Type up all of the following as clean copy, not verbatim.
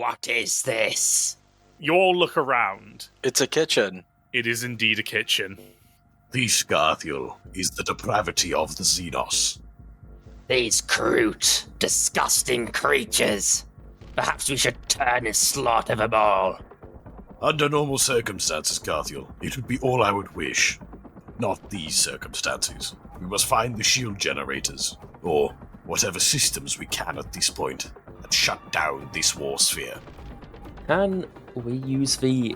What is this? You all look around. It's a kitchen. It is indeed a kitchen. This, Garthiel, is the depravity of the Xenos. These Kroot, disgusting creatures. Perhaps we should turn and slaughter them all. Under normal circumstances, Garthiel, it would be all I would wish. Not these circumstances. We must find the shield generators, or whatever systems we can at this point, and shut down this warsphere. Can we use the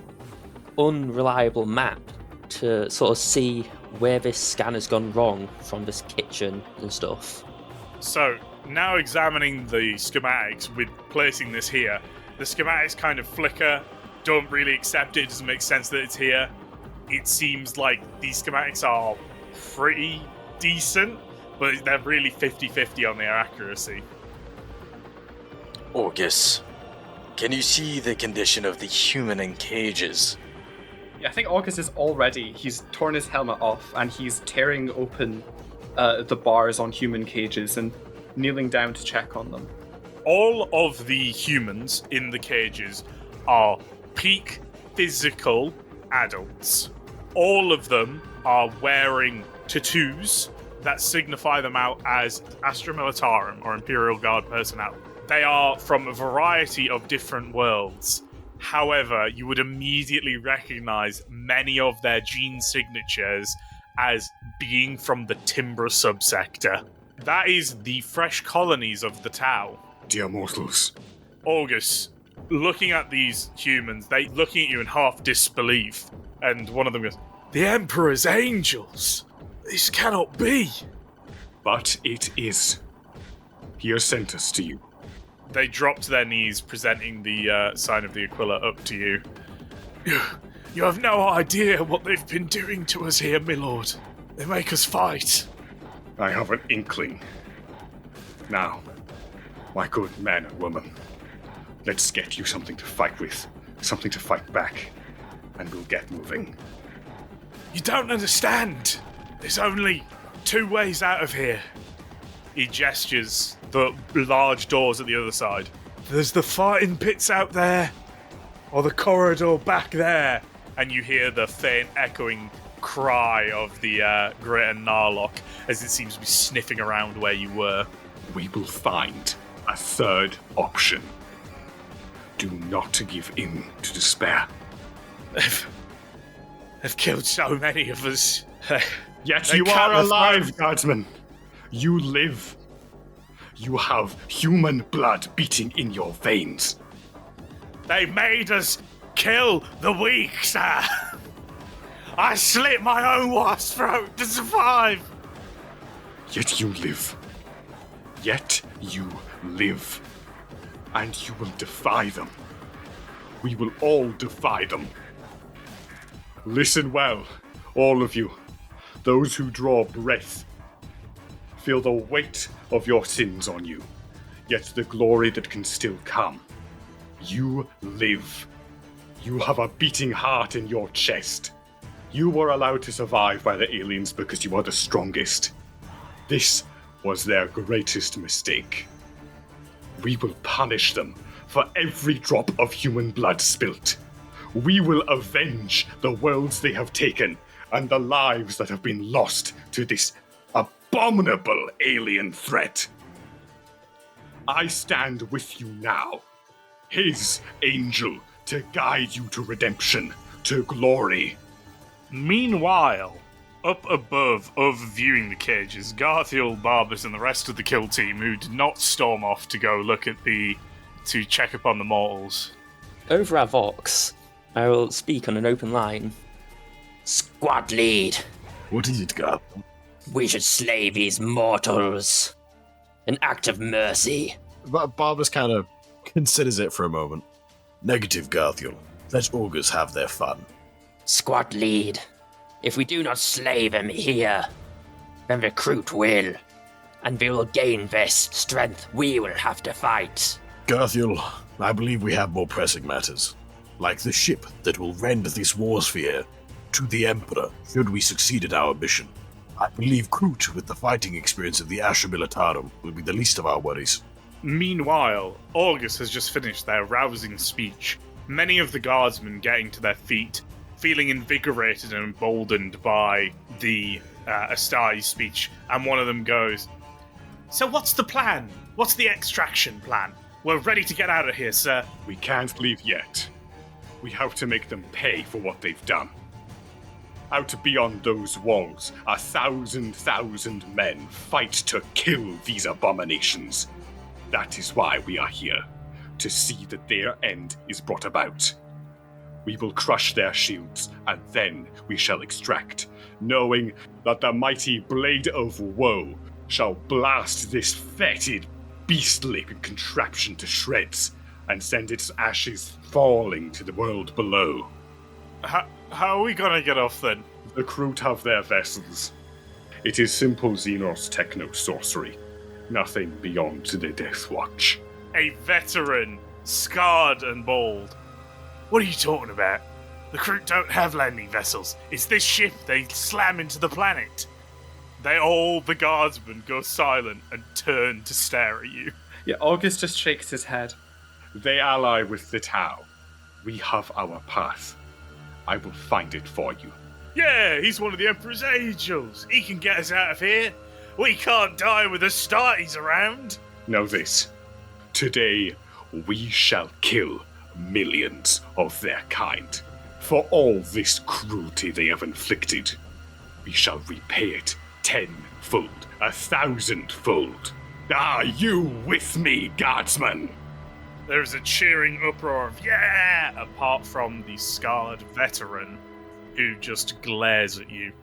unreliable map to sort of see where this scanner's gone wrong from this kitchen and stuff? So, now examining the schematics with placing this here, the schematics kind of flicker, don't really accept it, it doesn't make sense that it's here. It seems like these schematics are pretty decent, but they're really 50-50 on their accuracy. August, can you see the condition of the human in cages? Yeah, I think August is already, he's torn his helmet off and he's tearing open the bars on human cages and kneeling down to check on them. All of the humans in the cages are peak physical adults. All of them are wearing tattoos that signify them out as Astra Militarum, or Imperial Guard personnel. They are from a variety of different worlds. However, you would immediately recognize many of their gene signatures as being from the Timbra subsector. That is the fresh colonies of the Tau. Dear mortals. August, looking at these humans, they looking at you in half disbelief, and one of them goes, "The Emperor's angels! This cannot be!" But it is. He has sent us to you. They drop to their knees, presenting the sign of the Aquila up to you. You have no idea what they've been doing to us here, my lord. They make us fight. I have an inkling. Now, my good man and woman, let's get you something to fight with, something to fight back, and we'll get moving. You don't understand. There's only 2 ways out of here. He gestures the large doors at the other side. There's the fighting pits out there, or the corridor back there. And you hear the faint echoing cry of the Greater Narlock as it seems to be sniffing around where you were. We will find a third option. Do not give in to despair. They've killed so many of us. Yet They you can't are alive, refine- guardsman. You live. You have human blood beating in your veins. They made us kill the weak, sir. I slit my own wasp's throat to survive. Yet you live. Yet you live. And you will defy them. We will all defy them. Listen well, all of you. Those who draw breath. Feel the weight of your sins on you, yet the glory that can still come. You live. You have a beating heart in your chest. You were allowed to survive by the aliens because you are the strongest. This was their greatest mistake. We will punish them for every drop of human blood spilt. We will avenge the worlds they have taken and the lives that have been lost to this abominable alien threat. I stand with you now, his angel, to guide you to redemption, to glory. Meanwhile, up above, overviewing the cages, Garthiel, Barbas, and the rest of the kill team who did not storm off to go look at to check upon the mortals. Over our Vox, I will speak on an open line. Squad lead. What is it, Garth? We should slay these mortals. An act of mercy. But Barbas kind of considers it for a moment. Negative, Garthiel. Let augurs have their fun. Squad lead. If we do not slay them here, then the Kroot will. And we will gain this strength we will have to fight. Garthiel, I believe we have more pressing matters. Like the ship that will rend this warsphere to the Emperor, should we succeed at our mission. I believe Kroot, with the fighting experience of the Astra Militarum, will be the least of our worries. Meanwhile, August has just finished their rousing speech. Many of the guardsmen getting to their feet, feeling invigorated and emboldened by the Astari's speech, and one of them goes, "So what's the plan? What's the extraction plan? We're ready to get out of here, sir." We can't leave yet. We have to make them pay for what they've done. Out beyond those walls, 1,000 men fight to kill these abominations. That is why we are here, to see that their end is brought about. We will crush their shields, and then we shall extract, knowing that the mighty Blade of Woe shall blast this fetid, beast-laden contraption to shreds, and send its ashes falling to the world below. How are we gonna get off then? The Kroot have their vessels. It is simple Xenos techno-sorcery. Nothing beyond the Deathwatch. A veteran, scarred and bald. What are you talking about? The Kroot don't have landing vessels. It's this ship they slam into the planet. The guardsmen go silent and turn to stare at you. Yeah, August just shakes his head. They ally with the Tau. We have our path. I will find it for you. Yeah, he's one of the Emperor's angels. He can get us out of here. We can't die with Astartes around. Know this. Today, we shall kill millions of their kind. For all this cruelty they have inflicted, we shall repay it 10-fold, 1,000-fold. Are you with me, guardsmen? There's a cheering uproar of "yeah!" apart from the scarred veteran who just glares at you.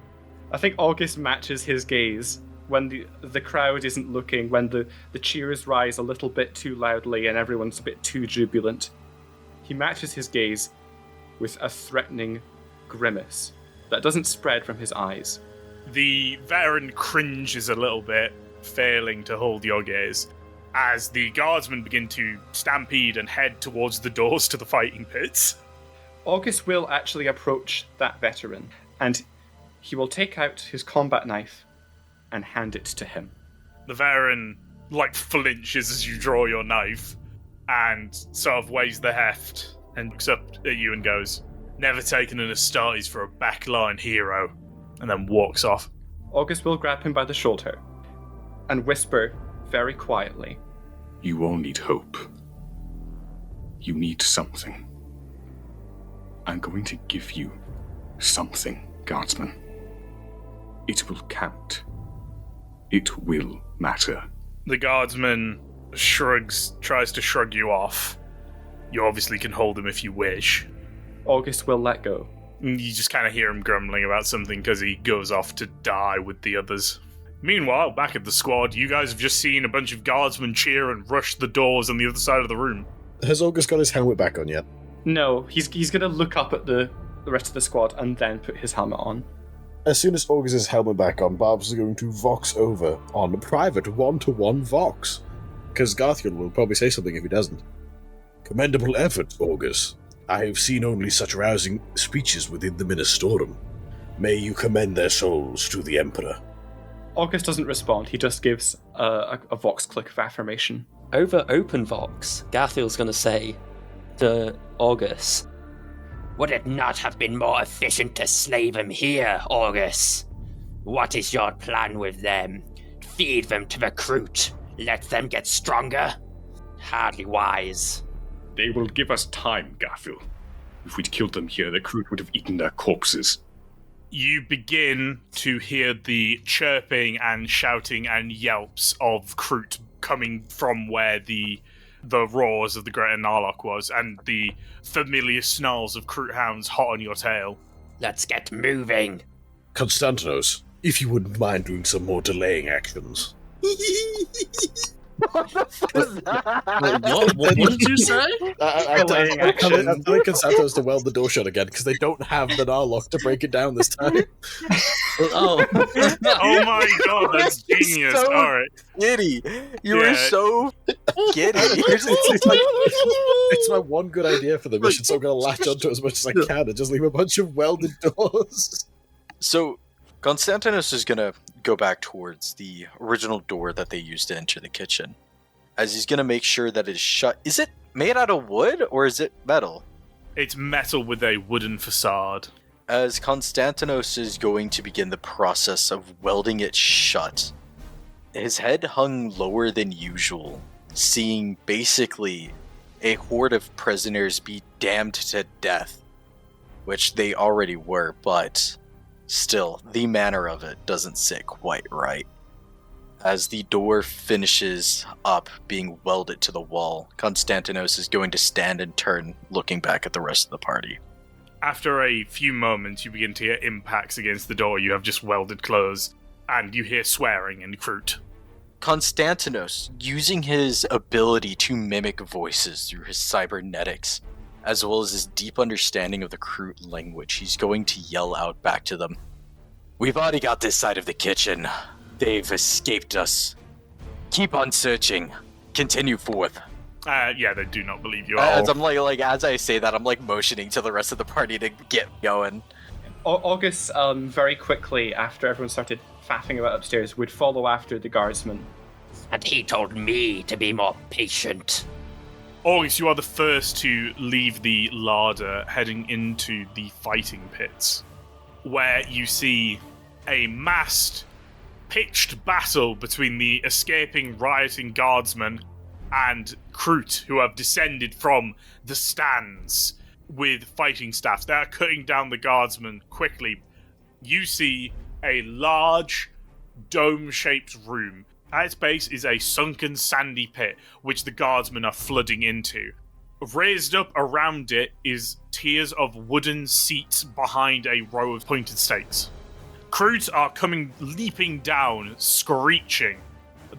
I think August matches his gaze when the crowd isn't looking, when the cheers rise a little bit too loudly and everyone's a bit too jubilant. He matches his gaze with a threatening grimace that doesn't spread from his eyes. The veteran cringes a little bit, failing to hold your gaze, as the guardsmen begin to stampede and head towards the doors to the fighting pits. August will actually approach that veteran, and he will take out his combat knife and hand it to him. The veteran, flinches as you draw your knife, and sort of weighs the heft, and looks up at you and goes, "Never taken an Astartes for a backline hero," and then walks off. August will grab him by the shoulder and whisper very quietly, You all need hope. You need something. I'm going to give you something, guardsman. It will count. It will matter. The guardsman tries to shrug you off. You obviously can hold him if you wish. August will let go. You just kind of hear him grumbling about something because he goes off to die with the others. Meanwhile, back at the squad, you guys have just seen a bunch of guardsmen cheer and rush the doors on the other side of the room. Has August got his helmet back on yet? No, he's going to look up at the rest of the squad and then put his helmet on. As soon as August has helmet back on, Barbs is going to vox over on private one-to-one vox. Because Garthiel will probably say something if he doesn't. Commendable effort, August. I have seen only such rousing speeches within the Ministorum. May you commend their souls to the Emperor. August doesn't respond, he just gives a vox click of affirmation. Over open vox, Garthiel's going to say to August, Would it not have been more efficient to slave him here, August? What is your plan with them? Feed them to the Kroot? Let them get stronger? Hardly wise. They will give us time, Garfield. If we'd killed them here, the Kroot would have eaten their corpses. You begin to hear the chirping and shouting and yelps of Kroot coming from where the roars of the Greater Narlock was, and the familiar snarls of Kroot hounds hot on your tail. Let's get moving. Constantinos, if you wouldn't mind doing some more delaying actions. What did you say? I'm telling Constantinos to weld the door shut again, because they don't have the Narlock to break it down this time. Oh. Oh my god, that's genius. So Alright. giddy. You were so giddy. It's my one good idea for the mission, so I'm going to latch onto it as much as I can and just leave a bunch of welded doors. So, Constantinos is going to go back towards the original door that they used to enter the kitchen. as he's going to make sure that it's shut. Is it made out of wood or is it metal? It's metal with a wooden facade. As Konstantinos is going to begin the process of welding it shut, his head hung lower than usual, seeing basically a horde of prisoners be damned to death, which they already were, but still, the manner of it doesn't sit quite right. As the door finishes up being welded to the wall, Konstantinos is going to stand and turn, looking back at the rest of the party. After a few moments, you begin to hear impacts against the door you have just welded closed, and you hear swearing in Kroot. Konstantinos, using his ability to mimic voices through his cybernetics, as well as his deep understanding of the Kroot language, he's going to yell out back to them. We've already got this side of the kitchen. They've escaped us. Keep on searching. Continue forth. Yeah, they do not believe you at all. As I'm as I say that, I'm motioning to the rest of the party to get going. August, very quickly after everyone started faffing about upstairs, would follow after the guardsman. And he told me to be more patient. August, you are the first to leave the larder, heading into the fighting pits, where you see a massed, pitched battle between the escaping, rioting guardsmen and Kroot, who have descended from the stands with fighting staffs. They are cutting down the guardsmen quickly. You see a large, dome-shaped room. At its base is a sunken, sandy pit, which the guardsmen are flooding into. Raised up around it is tiers of wooden seats behind a row of pointed stakes. Kroot are leaping down, screeching,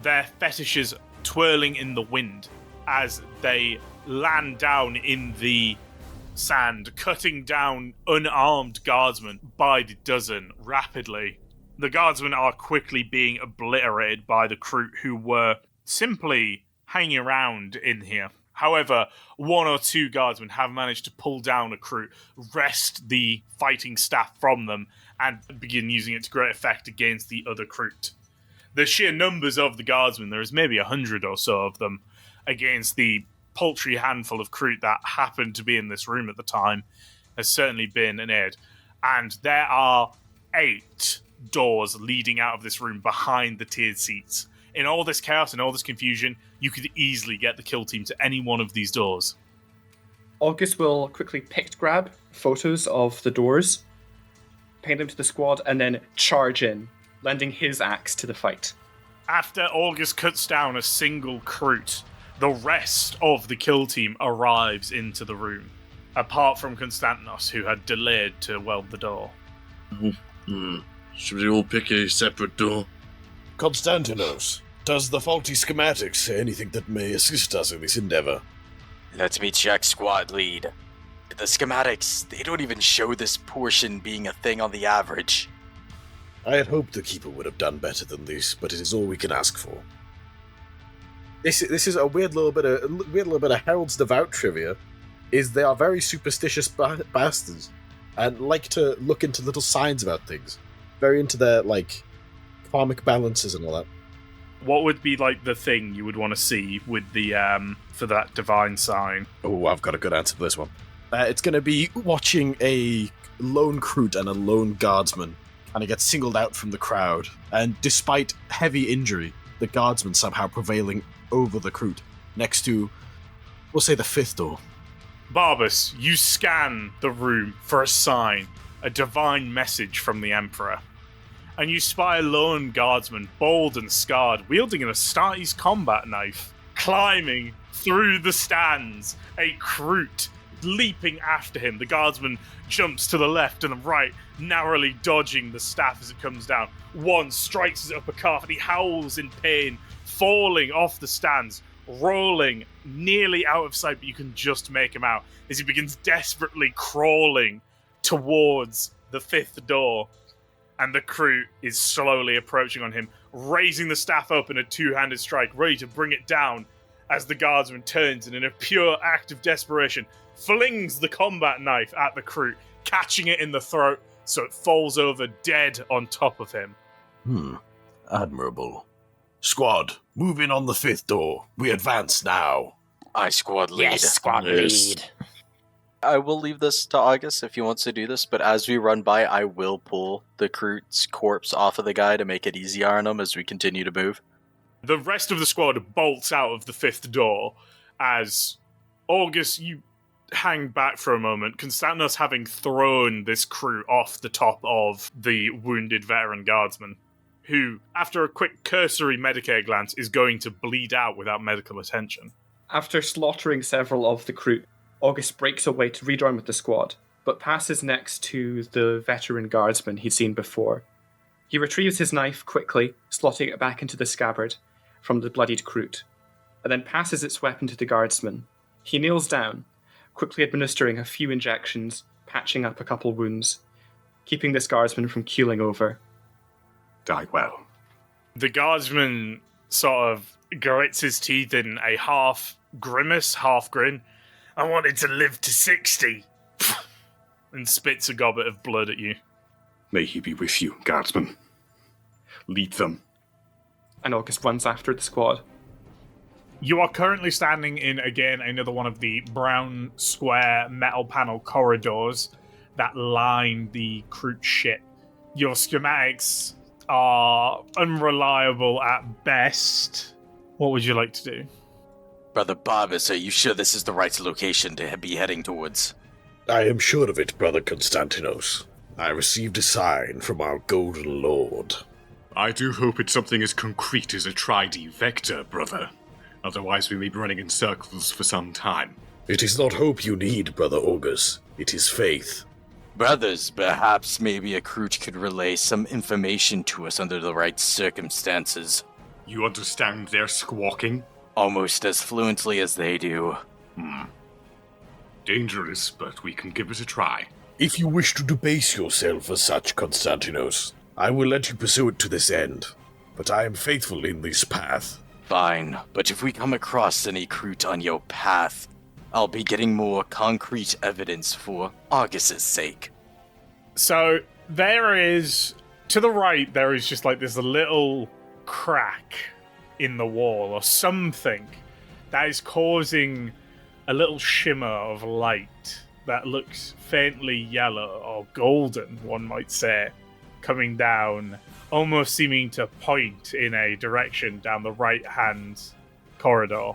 their fetishes twirling in the wind as they land down in the sand, cutting down unarmed guardsmen by the dozen rapidly. The guardsmen are quickly being obliterated by the Kroot, who were simply hanging around in here. However, one or two guardsmen have managed to pull down a Kroot, wrest the fighting staff from them, and begin using it to great effect against the other Kroot. The sheer numbers of the guardsmen, there is maybe 100 or so of them, against the paltry handful of Kroot that happened to be in this room at the time, has certainly been an aid. And there are 8 doors leading out of this room behind the tiered seats. In all this chaos and all this confusion, you could easily get the kill team to any one of these doors. August will quickly grab photos of the doors, paint them to the squad, and then charge in, lending his axe to the fight. After August cuts down a single Kroot, the rest of the kill team arrives into the room, apart from Konstantinos, who had delayed to weld the door. Should we all pick a separate door? Konstantinos, does the faulty schematics say anything that may assist us in this endeavor? Let me check, squad lead. The schematics, they don't even show this portion being a thing on the average. I had hoped the Keeper would have done better than this, but it is all we can ask for. This is a weird little bit of Harold's Devout trivia. Is they are very superstitious bastards and like to look into little signs about things. Very into their karmic balances and all that. What would be the thing you would want to see with the for that divine sign? Oh, I've got a good answer for this one. It's going to be watching a lone Kroot and a lone guardsman kind of get singled out from the crowd, and despite heavy injury, the guardsman somehow prevailing over the Kroot next to, we'll say, the 5th door. Barbas, you scan the room for a sign, a divine message from the Emperor, and you spy a lone guardsman, bald and scarred, wielding an Astartes combat knife, climbing through the stands, a Kroot leaping after him. The guardsman jumps to the left and the right, narrowly dodging the staff as it comes down. One strikes his upper calf and he howls in pain, falling off the stands, rolling nearly out of sight, but you can just make him out as he begins desperately crawling towards the 5th door. And the Kroot is slowly approaching on him, raising the staff up in a two-handed strike, ready to bring it down, as the guardsman turns and in a pure act of desperation flings the combat knife at the Kroot, catching it in the throat so it falls over dead on top of him. Admirable. Squad, move in on the 5th door. We advance now. I squad lead. Yes, squad Yes. lead. I will leave this to August if he wants to do this, but as we run by, I will pull the Kroot's corpse off of the guy to make it easier on him as we continue to move. The rest of the squad bolts out of the 5th door as August, you hang back for a moment, Constantinos having thrown this Kroot off the top of the wounded veteran guardsman, who, after a quick cursory Medicare glance, is going to bleed out without medical attention. After slaughtering several of the Kroot, August breaks away to rejoin with the squad, but passes next to the veteran guardsman he'd seen before. He retrieves his knife quickly, slotting it back into the scabbard from the bloodied Kroot, and then passes its weapon to the guardsman. He kneels down, quickly administering a few injections, patching up a couple wounds, keeping this guardsman from keeling over. Die well. The guardsman sort of grits his teeth in a half grimace, half grin. I wanted to live to 60. And spits a goblet of blood at you. May he be with you, guardsman. Lead them. And August runs after the squad. You are currently standing in, again, another one of the brown square metal panel corridors that line the Kroot ship. Your schematics are unreliable at best. What would you like to do? Brother Barbas, are you sure this is the right location to be heading towards? I am sure of it, Brother Constantinos. I received a sign from our Golden Lord. I do hope it's something as concrete as a tri-D vector, brother. Otherwise we may be running in circles for some time. It is not hope you need, Brother August. It is faith. Brothers, perhaps maybe a Kroot could relay some information to us under the right circumstances. You understand their squawking? Almost as fluently as they do. Dangerous, but we can give it a try. If you wish to debase yourself as such, Constantinos, I will let you pursue it to this end. But I am faithful in this path. Fine, but if we come across any Kroot on your path, I'll be getting more concrete evidence for August's sake. So, there is, to the right, there is just like this little crack in the wall or something that is causing a little shimmer of light that looks faintly yellow or golden, one might say, coming down, almost seeming to point in a direction down the right-hand corridor.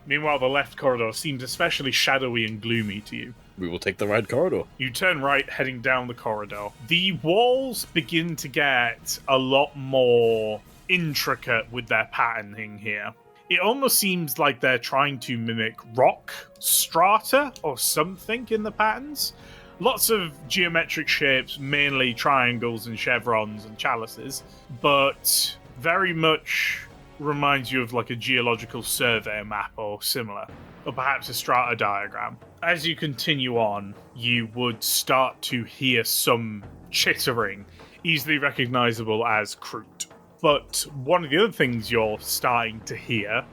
Meanwhile, the left corridor seems especially shadowy and gloomy to you. We will take the right corridor. You turn right, heading down the corridor. The walls begin to get a lot more intricate with their patterning here. It almost seems like they're trying to mimic rock strata or something in the patterns. Lots of geometric shapes, mainly triangles and chevrons and chalices, but very much reminds you of like a geological survey map or similar, or perhaps a strata diagram. As you continue on, you would start to hear some chittering, easily recognizable as Kroot. But one of the other things you're starting to hear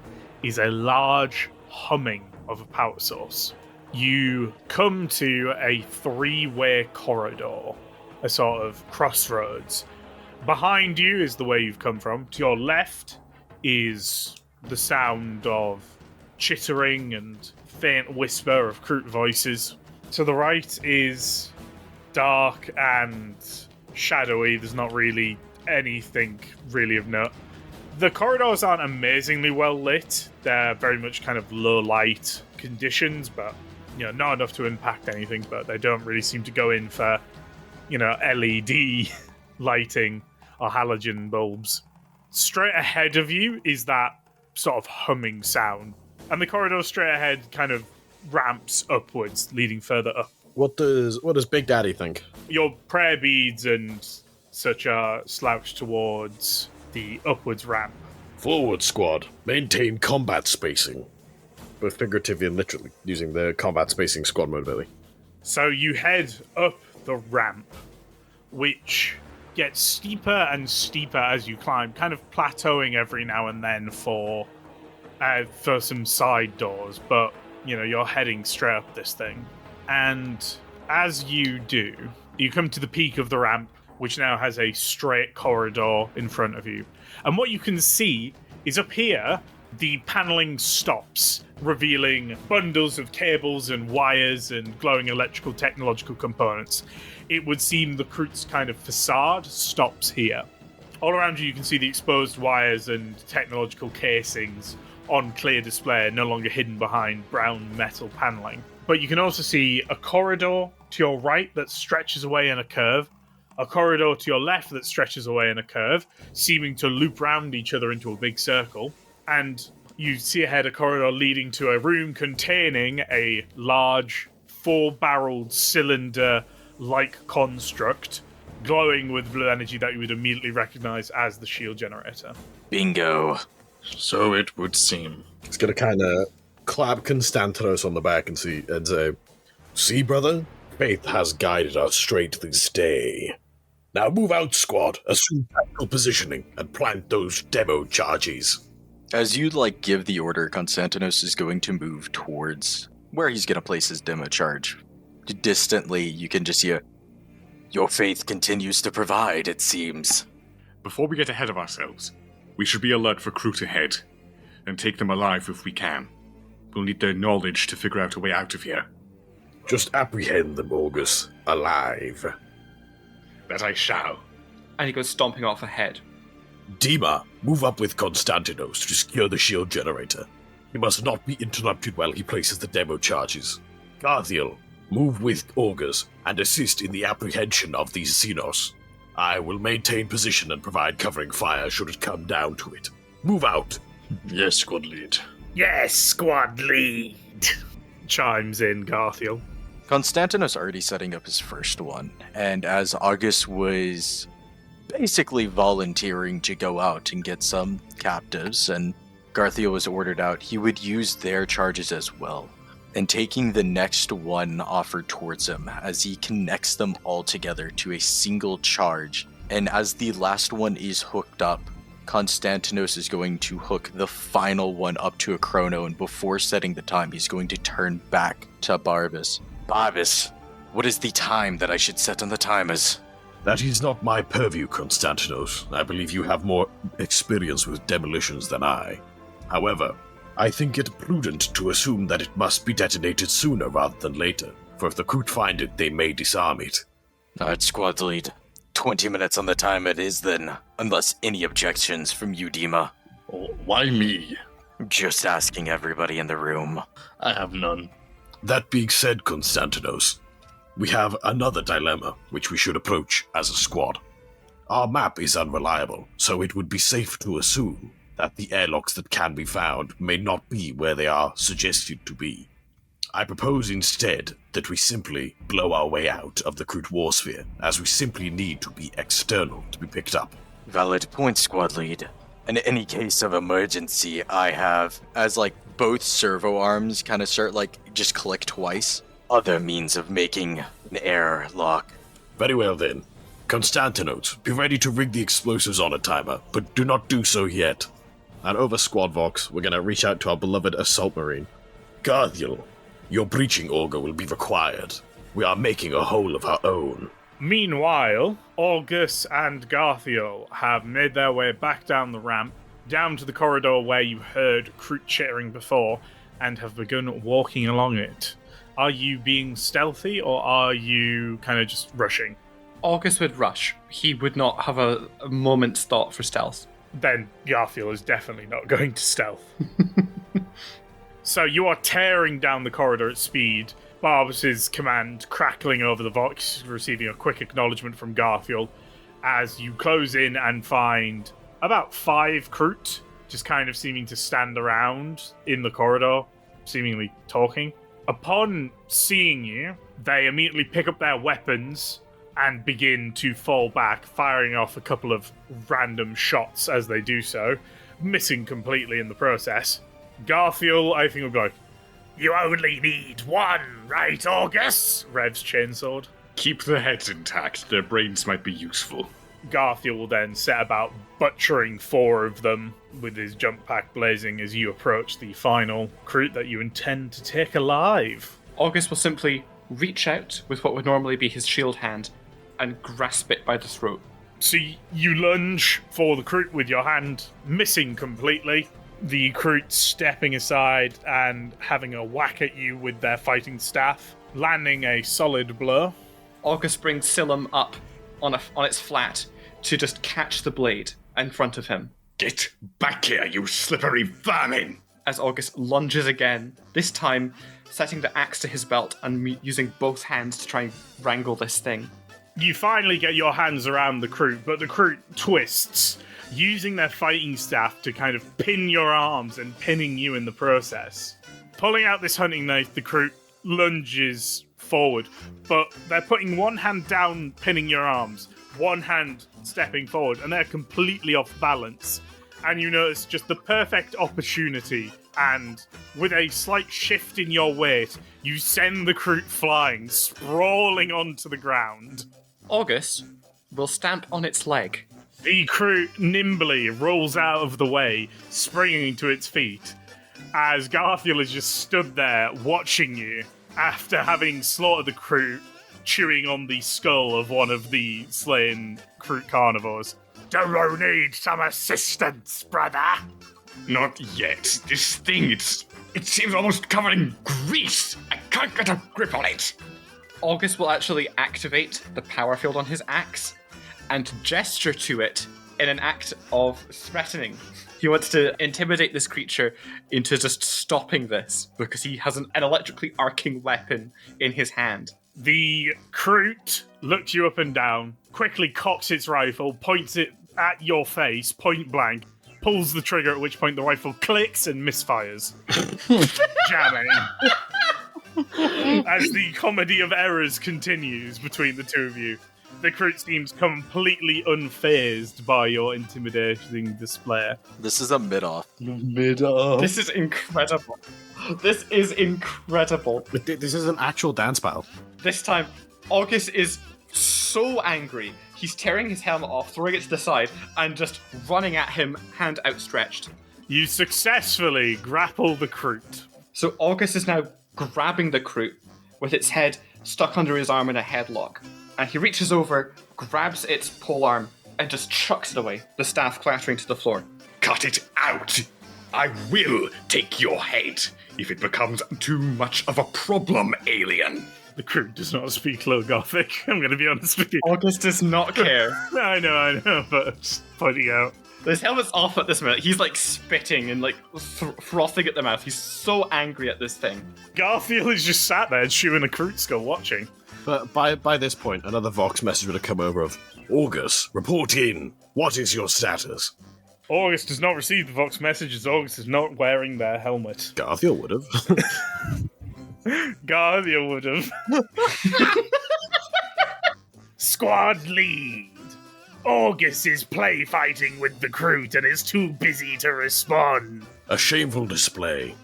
is a large humming of a power source. You come to a three-way corridor, a sort of crossroads. Behind you is the way you've come from. To your left is the sound of chittering and faint whisper of Kroot voices. To the right is dark and shadowy. There's not really anything really of note. The corridors aren't amazingly well lit. They're very much kind of low light conditions, but not enough to impact anything. But they don't really seem to go in for LED lighting or halogen bulbs. Straight ahead of you is that sort of humming sound, and the corridor straight ahead kind of ramps upwards, leading further up. What does Big Daddy think? Your prayer beads and such are slouched towards the upwards ramp. Forward, squad. Maintain combat spacing. Both figuratively and literally, using the combat spacing squad mode ability. So you head up the ramp, which gets steeper and steeper as you climb, kind of plateauing every now and then for some side doors, but you're heading straight up this thing. And as you do, you come to the peak of the ramp, which now has a straight corridor in front of you. And what you can see is up here, the paneling stops, revealing bundles of cables and wires and glowing electrical technological components. It would seem the Kroot's kind of facade stops here. All around you can see the exposed wires and technological casings on clear display, no longer hidden behind brown metal paneling. But you can also see a corridor to your right that stretches away in a curve, a corridor to your left that stretches away in a curve, seeming to loop round each other into a big circle. And you see ahead a corridor leading to a room containing a large, 4-barreled cylinder-like construct, glowing with blue energy that you would immediately recognize as the shield generator. Bingo. So it would seem. He's gonna kind of clap Constantinos on the back and say, "See, brother? Faith has guided us straight this day. Now move out, squad. Assume tactical positioning and plant those demo charges." As you, give the order, Constantinos is going to move towards where he's going to place his demo charge. Distantly, you can just hear, "Your faith continues to provide, it seems." Before we get ahead of ourselves, we should be alert for Kroot ahead, and take them alive if we can. We'll need their knowledge to figure out a way out of here. Just apprehend them, August, alive. That I shall. And he goes stomping off ahead. Dima, move up with Constantinos to secure the shield generator. He must not be interrupted while he places the demo charges. Garthiel, move with Augurs and assist in the apprehension of these Xenos. I will maintain position and provide covering fire should it come down to it. Move out. Yes, squad lead. Yes, squad lead! Chimes in Garthiel. Constantinos already setting up his first one, and as August was basically volunteering to go out and get some captives, and Garthiel was ordered out, he would use their charges as well, and taking the next one offered towards him as he connects them all together to a single charge. And as the last one is hooked up, Constantinos is going to hook the final one up to a chrono, and before setting the time, he's going to turn back to Barbas. Barbas, what is the time that I should set on the timers? That is not my purview, Constantinos. I believe you have more experience with demolitions than I. However, I think it prudent to assume that it must be detonated sooner rather than later, for if the Kroot find it, they may disarm it. Alright, squad lead. 20 minutes on the timer it is then, unless any objections from you, Dima. Why me? Just asking everybody in the room. I have none. That being said, Constantinos, we have another dilemma which we should approach as a squad. Our map is unreliable, so it would be safe to assume that the airlocks that can be found may not be where they are suggested to be. I propose instead that we simply blow our way out of the Kroot Warsphere, as we simply need to be external to be picked up. Valid point, squad lead. In any case of emergency, I have, as both servo arms kind of start just click twice, other means of making an airlock. Very well then. Constantinos, be ready to rig the explosives on a timer, but do not do so yet. And over Squad Vox, we're gonna reach out to our beloved Assault Marine. Garthiel, your breaching auger will be required. We are making a hole of our own. Meanwhile, August and Garthiel have made their way back down the ramp, down to the corridor where you heard Kroot chittering before, and have begun walking along it. Are you being stealthy, or are you kind of just rushing? August would rush. He would not have a moment's thought for stealth. Then Garthiel is definitely not going to stealth. So you are tearing down the corridor at speed. Barbas' command crackling over the Vox, receiving a quick acknowledgement from Garthiel as you close in and find about 5 Kroot just kind of seeming to stand around in the corridor, seemingly talking. Upon seeing you, they immediately pick up their weapons and begin to fall back, firing off a couple of random shots as they do so, missing completely in the process. Garthiel, I think, will go, "You only need one, right, August?" Rev's chainsword. Keep their heads intact. Their brains might be useful. Garthiel will then set about butchering 4 of them with his jump pack blazing as you approach the final Kroot that you intend to take alive. August will simply reach out with what would normally be his shield hand and grasp it by the throat. So you lunge for the Kroot with your hand missing completely. The Kroot stepping aside and having a whack at you with their fighting staff, landing a solid blow. August brings Silam up on its flat to just catch the blade in front of him. Get back here, you slippery vermin! As August lunges again, this time setting the axe to his belt and using both hands to try and wrangle this thing. You finally get your hands around the Kroot, but the Kroot twists, using their fighting staff to kind of pin your arms and pinning you in the process. Pulling out this hunting knife, the Kroot lunges forward, but they're putting one hand down, pinning your arms, one hand stepping forward, and they're completely off balance. And you notice just the perfect opportunity, and with a slight shift in your weight, you send the Kroot flying, sprawling onto the ground. August will stamp on its leg. The Kroot nimbly rolls out of the way, springing to its feet, as Garfield has just stood there watching you after having slaughtered the Kroot, chewing on the skull of one of the slain Kroot carnivores. Do you need some assistance, brother? Not yet. This thing, it seems almost covered in grease. I can't get a grip on it. August will actually activate the power field on his axe and gesture to it in an act of threatening. He wants to intimidate this creature into just stopping this because he has an electrically arcing weapon in his hand. The Kroot looks you up and down, quickly cocks its rifle, points it at your face, point blank, pulls the trigger, at which point the rifle clicks and misfires. Jamming. As the comedy of errors continues between the two of you, the Kroot seems completely unfazed by your intimidating display. This is a mid-off. This is incredible. This is incredible. This is an actual dance battle. This time, August is so angry. He's tearing his helmet off, throwing it to the side, and just running at him, hand outstretched. You successfully grapple the Kroot. So August is now grabbing the Kroot with its head stuck under his arm in a headlock. And he reaches over, grabs its polearm, and just chucks it away, the staff clattering to the floor. Cut it out! I will take your head if it becomes too much of a problem, alien. The Kroot does not speak Low Gothic, I'm going to be honest with you. August does not care. I know, but just pointing out. His helmet's off at this minute. He's like spitting and like frothing at the mouth. He's so angry at this thing. Garfield is just sat there chewing a Kroot skull watching. But by this point, another Vox message would have come over of, August, report in. What is your status? August does not receive the Vox messages. August is not wearing their helmet. Garfield would have. Garfield would have. Squad lead. August is play fighting with the Kroot and is too busy to respond. A shameful display.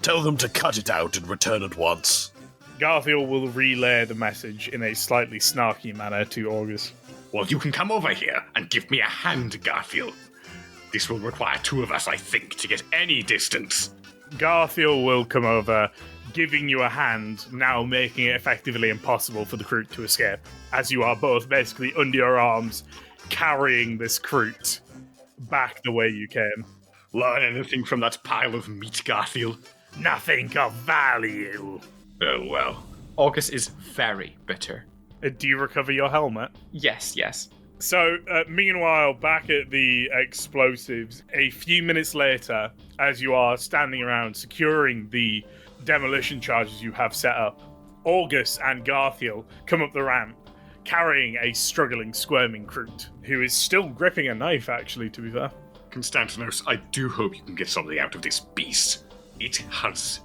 Tell them to cut it out and return at once. Garfield will relay the message in a slightly snarky manner to August. Well, you can come over here and give me a hand, Garfield. This will require two of us, I think, to get any distance. Garfield will come over, giving you a hand, now making it effectively impossible for the Kroot to escape, as you are both basically under your arms, carrying this Kroot back the way you came. Learn anything from that pile of meat, Garfield? Nothing of value. Oh, well. August is very bitter. Do you recover your helmet? Yes. So, meanwhile, back at the explosives, a few minutes later, as you are standing around securing the demolition charges you have set up, August and Garfield come up the ramp, carrying a struggling, squirming Kroot, who is still gripping a knife, actually, to be fair. Constantinos, I do hope you can get something out of this beast. It has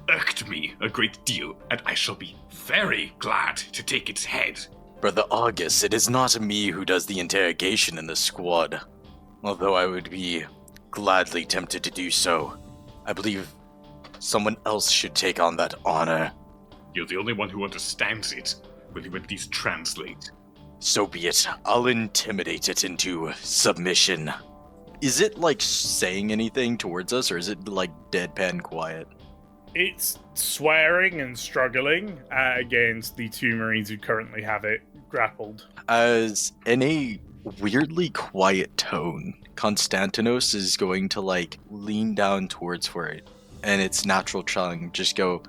irked me a great deal, and I shall be very glad to take its head. Brother August, it is not me who does the interrogation in the squad. Although I would be gladly tempted to do so. I believe someone else should take on that honor. You're the only one who understands it. Will you at least translate? So be it. I'll intimidate it into submission. Is it, like, saying anything towards us, or is it, like, deadpan quiet? It's swearing and struggling against the two Marines who currently have it grappled. As in a weirdly quiet tone, Konstantinos is going to lean down towards for it, and its natural tongue just go,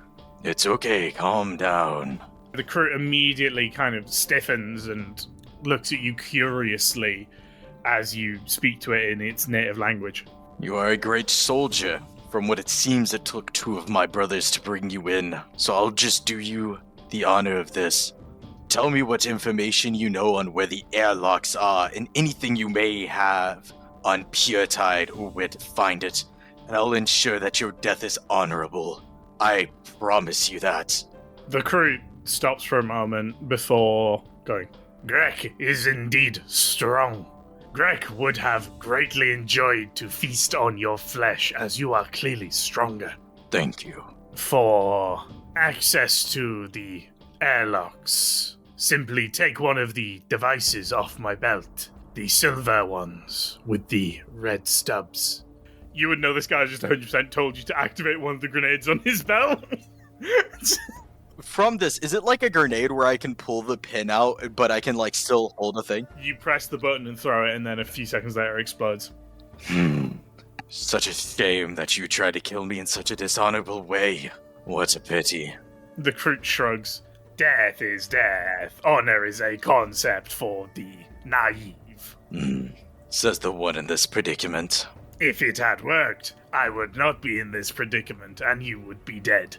"It's okay, calm down." The Kroot immediately kind of stiffens and looks at you curiously as you speak to it in its native language. "You are a great soldier. From what it seems, it took 2 of my brothers to bring you in, so I'll just do you the honor of this. Tell me what information you know on where the airlocks are, and anything you may have on Puretide or where to find it, and I'll ensure that your death is honorable. I promise you that." The Kroot stops for a moment before going, "Grek is indeed strong. Grek would have greatly enjoyed to feast on your flesh, as you are clearly stronger. Thank you. For access to the airlocks, simply take one of the devices off my belt. The silver ones with the red stubs." You would know this guy just 100% told you to activate one of the grenades on his belt. From this, is it like a grenade where I can pull the pin out, but I can still hold a thing? You press the button and throw it, and then a few seconds later it explodes. Such a shame that you tried to kill me in such a dishonorable way. What a pity. The Kroot shrugs. Death is death. Honor is a concept for the naive. Says the one in this predicament. If it had worked, I would not be in this predicament, and you would be dead.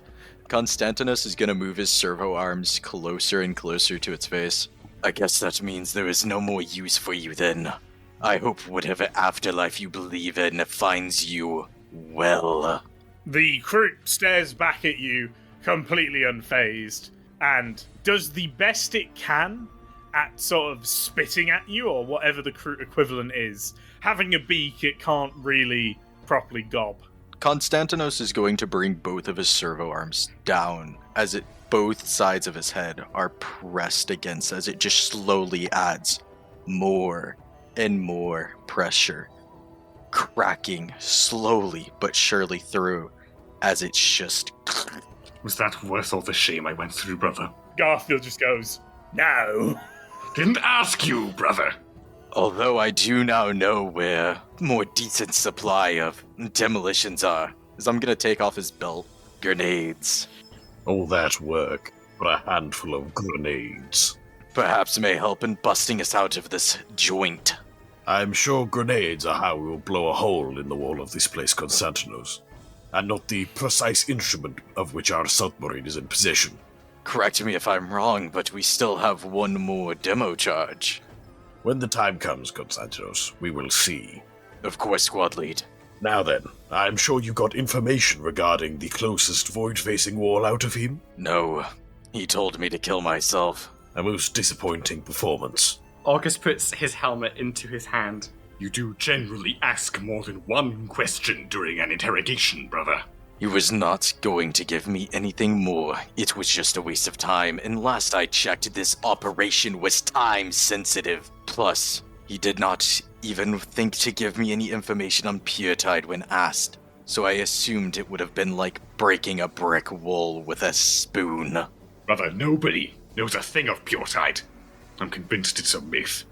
Konstantinos is gonna move his servo arms closer and closer to its face. "I guess that means there is no more use for you then. I hope whatever afterlife you believe in finds you well." The Kroot stares back at you, completely unfazed, and does the best it can at sort of spitting at you, or whatever the Kroot equivalent is. Having a beak, it can't really properly gob. Konstantinos is going to bring both of his servo arms down as both sides of his head are pressed against, as it just slowly adds more and more pressure, cracking slowly but surely through as it's just... Was that worth all the shame I went through, brother? Garfield just goes, "No." Didn't ask you, brother. Although I do now know where more decent supply of demolitions are, as I'm gonna take off his belt. Grenades. All that work for a handful of grenades. Perhaps may help in busting us out of this joint. I'm sure grenades are how we will blow a hole in the wall of this place, Konstantinos, and not the precise instrument of which our submarine is in possession. Correct me if I'm wrong, but we still have one more demo charge. When the time comes, Konstantinos, we will see. Of course, squad lead. Now then, I'm sure you got information regarding the closest void-facing wall out of him? No, he told me to kill myself. A most disappointing performance. August puts his helmet into his hand. You do generally ask more than one question during an interrogation, brother. He was not going to give me anything more. It was just a waste of time, and last I checked, this operation was time-sensitive. Plus, he did not even think to give me any information on Puretide when asked, so I assumed it would have been like breaking a brick wall with a spoon. Brother, nobody knows a thing of Puretide. I'm convinced it's a myth.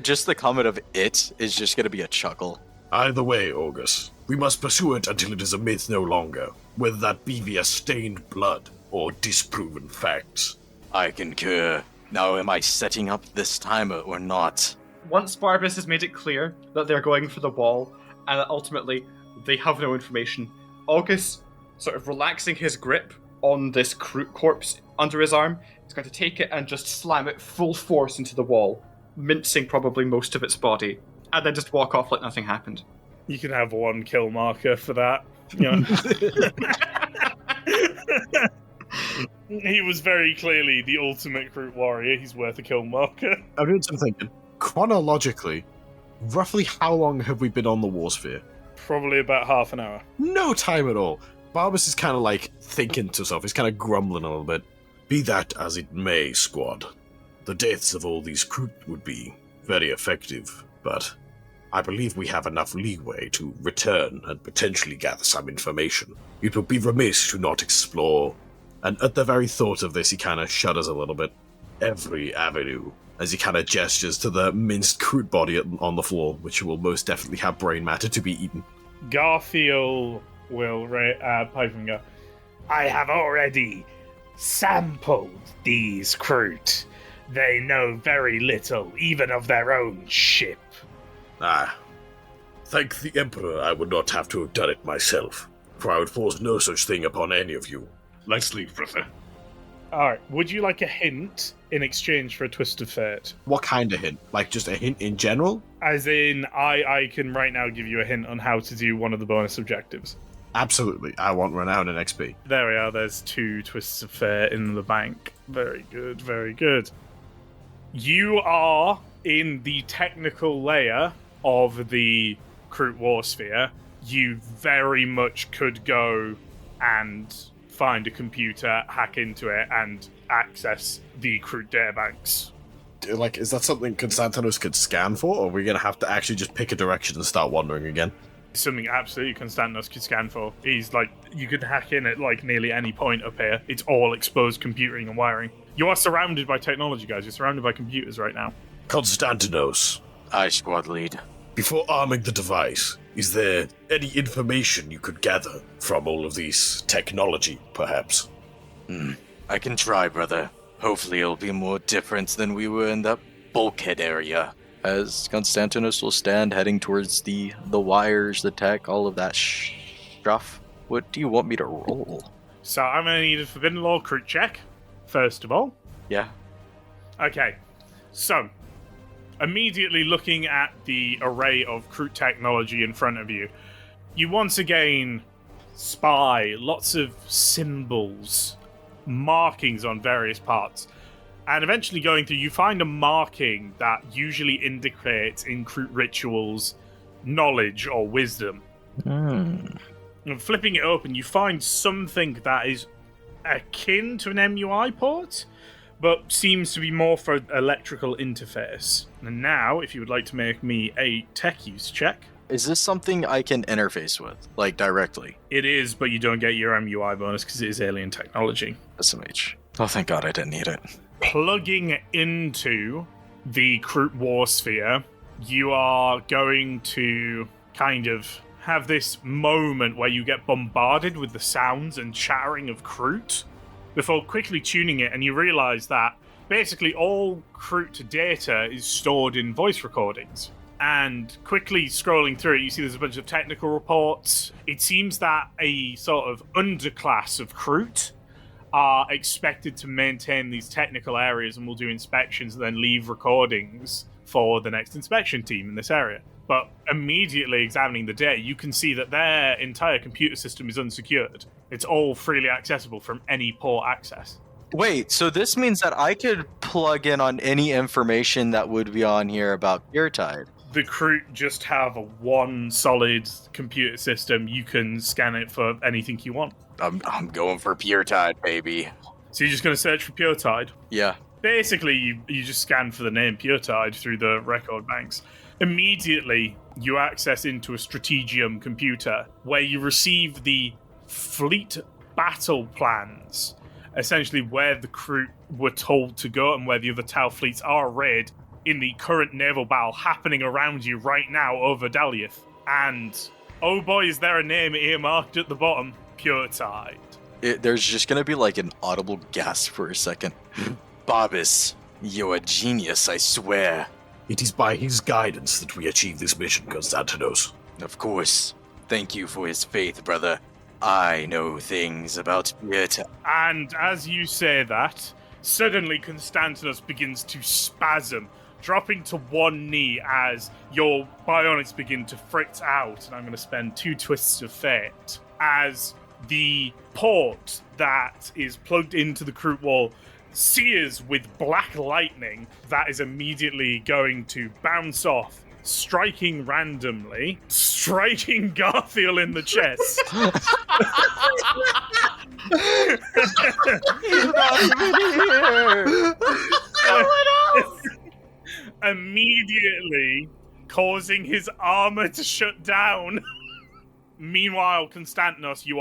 Just the comment of "it" is just gonna be a chuckle. Either way, August, we must pursue it until it is a myth no longer, whether that be via stained blood or disproven facts. I concur. Now am I setting up this timer or not? Once Barbas has made it clear that they're going for the wall, and that ultimately they have no information, August, sort of relaxing his grip on this Kroot corpse under his arm, is going to take it and just slam it full force into the wall, mincing probably most of its body, and then just walk off like nothing happened. You can have one kill marker for that. Yeah. He was very clearly the ultimate Kroot warrior. He's worth a kill marker. I'm doing some thinking. Chronologically, roughly how long have we been on the Warsphere? Probably about half an hour. No time at all. Barbas is kind of thinking to himself. He's kind of grumbling a little bit. Be that as it may, squad. The deaths of all these Kroot would be very effective, but I believe we have enough leeway to return and potentially gather some information. It would be remiss to not explore. And at the very thought of this, he kind of shudders a little bit. Every avenue, as he kind of gestures to the minced Kroot body on the floor, which will most definitely have brain matter to be eaten. Garfield will pipe and go, I have already sampled these Kroot. They know very little, even of their own ship. Ah. Thank the Emperor I would not have to have done it myself, for I would force no such thing upon any of you. Let's leave, brother. Alright, would you like a hint in exchange for a twist of fate? What kind of hint? Like, just a hint in general? As in, I can right now give you a hint on how to do one of the bonus objectives. Absolutely. I want renown and XP. There we are, there's 2 twists of fate in the bank. Very good, very good. You are in the technical layer of the Kroot Warsphere. You very much could go and find a computer, hack into it, and access the Kroot databanks. Like, is that something Constantinos could scan for, or are we going to have to actually just pick a direction and start wandering again? Something absolutely Constantinos could scan for. He's like, you could hack in at like nearly any point up here. It's all exposed computing and wiring. You are surrounded by technology, guys. You're surrounded by computers right now. Constantinos, Aye, squad lead. before arming the device, is there any information you could gather from all of these technology, perhaps? I can try, brother. Hopefully it'll be more different than we were in that bulkhead area. As Constantinos will stand heading towards the wires, the tech, all of that stuff. What do you want me to roll? So I'm going to need a Forbidden Law Kroot check, first of all. Yeah. Okay, so immediately looking at the array of Kroot technology in front of you, you once again spy lots of symbols, markings on various parts. And eventually going through, you find a marking that usually indicates in Kroot rituals knowledge or wisdom. And flipping it open, you find something that is akin to an MUI port, but seems to be more for electrical interface. And now, if you would like to make me a tech use check. Is this something I can interface with, like directly? It is, but you don't get your MUI bonus because it is alien technology. SMH. Oh, thank God I didn't need it. Plugging into the Kroot Warsphere, you are going to kind of have this moment where you get bombarded with the sounds and chattering of Kroot before quickly tuning it, and you realize that basically all Kroot data is stored in voice recordings. And quickly scrolling through it, you see there's a bunch of technical reports. It seems that a sort of underclass of Kroot are expected to maintain these technical areas and will do inspections and then leave recordings for the next inspection team in this area. But immediately examining the data, you can see that their entire computer system is unsecured. It's all freely accessible from any port access. Wait, so this means that I could plug in on any information that would be on here about Puretide? The Kroot just have a one solid computer system. You can scan it for anything you want. I'm going for Puretide, baby. So you're just going to search for Puretide? Yeah. Basically, you just scan for the name Puretide through the record banks. Immediately, you access into a Strategium computer where you receive the fleet battle plans, essentially where the Kroot were told to go and where the other Tau fleets are arrayed in the current naval battle happening around you right now over Dal'yth. And, oh boy, is there a name earmarked at the bottom? Puretide. There's just gonna be like an audible gasp for a second. Barbus, you're a genius, I swear. It is by his guidance that we achieve this mission, Constantinos. Of course. Thank you for his faith, brother. I know things about Puretide. And as you say that, suddenly Constantinos begins to spasm, dropping to one knee as your bionics begin to fritz out. And I'm going to spend 2 twists of fate as the port that is plugged into the Kroot wall sears with black lightning that is immediately going to bounce off, striking randomly, striking Garfield in the chest. He's not even here! Immediately causing his armor to shut down. Meanwhile, Konstantinos, you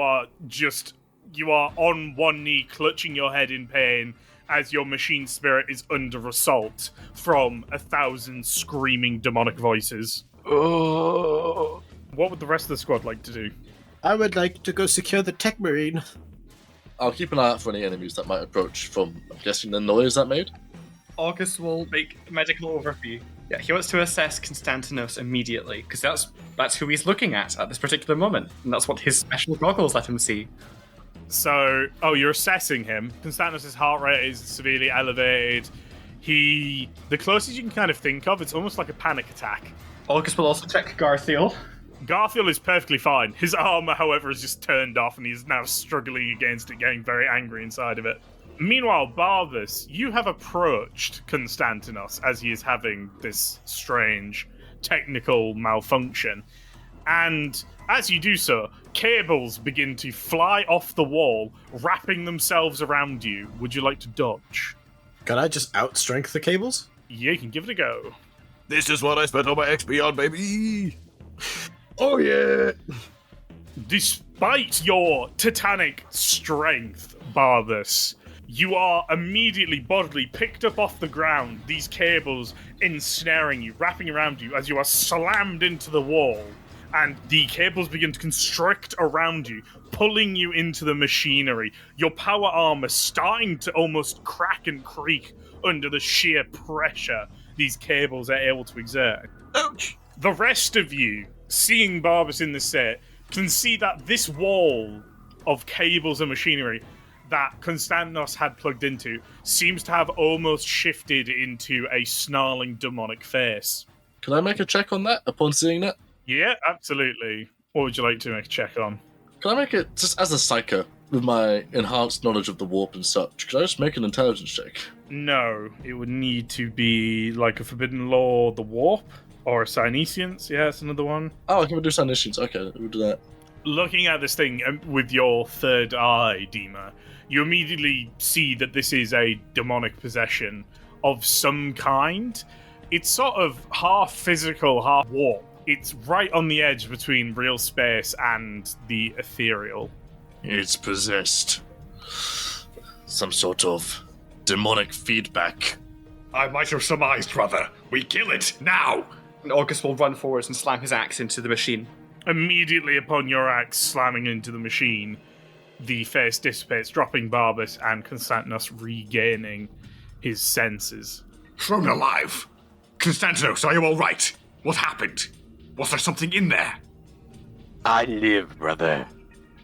are on one knee, clutching your head in pain as your machine spirit is under assault from 1,000 screaming demonic voices. Oh. What would the rest of the squad like to do? I would like to go secure the tech marine. I'll keep an eye out for any enemies that might approach from, I'm guessing, the noise that made. August will make a medical overview. Yeah, he wants to assess Konstantinos immediately, because that's who he's looking at this particular moment, and that's what his special goggles let him see. So, you're assessing him. Konstantinos' heart rate is severely elevated. The closest you can kind of think of, it's almost like a panic attack. August will also check Garthiel. Garthiel is perfectly fine. His armor, however, is just turned off, and he's now struggling against it, getting very angry inside of it. Meanwhile, Barbus, you have approached Konstantinos as he is having this strange technical malfunction. And as you do so, cables begin to fly off the wall, wrapping themselves around you. Would you like to dodge? Can I just outstrength the cables? Yeah, you can give it a go. This is what I spent all my XP on, baby! Oh yeah! Despite your titanic strength, Barbus, you are immediately bodily picked up off the ground, these cables ensnaring you, wrapping around you as you are slammed into the wall, and the cables begin to constrict around you, pulling you into the machinery, your power armor starting to almost crack and creak under the sheer pressure these cables are able to exert. Ouch! The rest of you, seeing Barbus in the set, can see that this wall of cables and machinery that Konstantinos had plugged into seems to have almost shifted into a snarling demonic face. Can I make a check on that upon seeing that? Yeah, absolutely. What would you like to make a check on? Can I make it, just as a psycho, with my enhanced knowledge of the warp and such, could I just make an intelligence check? No, it would need to be like a Forbidden Law, the Warp, or a Psynescience. Yeah, that's another one. Oh, I can do Psynescience. Okay, we'll do that. Looking at this thing with your third eye, Dima, you immediately see that this is a demonic possession of some kind. It's sort of half physical, half warp. It's right on the edge between real space and the ethereal. It's possessed. Some sort of demonic feedback. I might have surmised, brother. We kill it now! And August will run forwards and slam his axe into the machine. Immediately upon your axe slamming into the machine, the face dissipates, dropping Barbus and Konstantinos regaining his senses. Thrown alive! Konstantinos, are you alright? What happened? Was there something in there? I live, brother.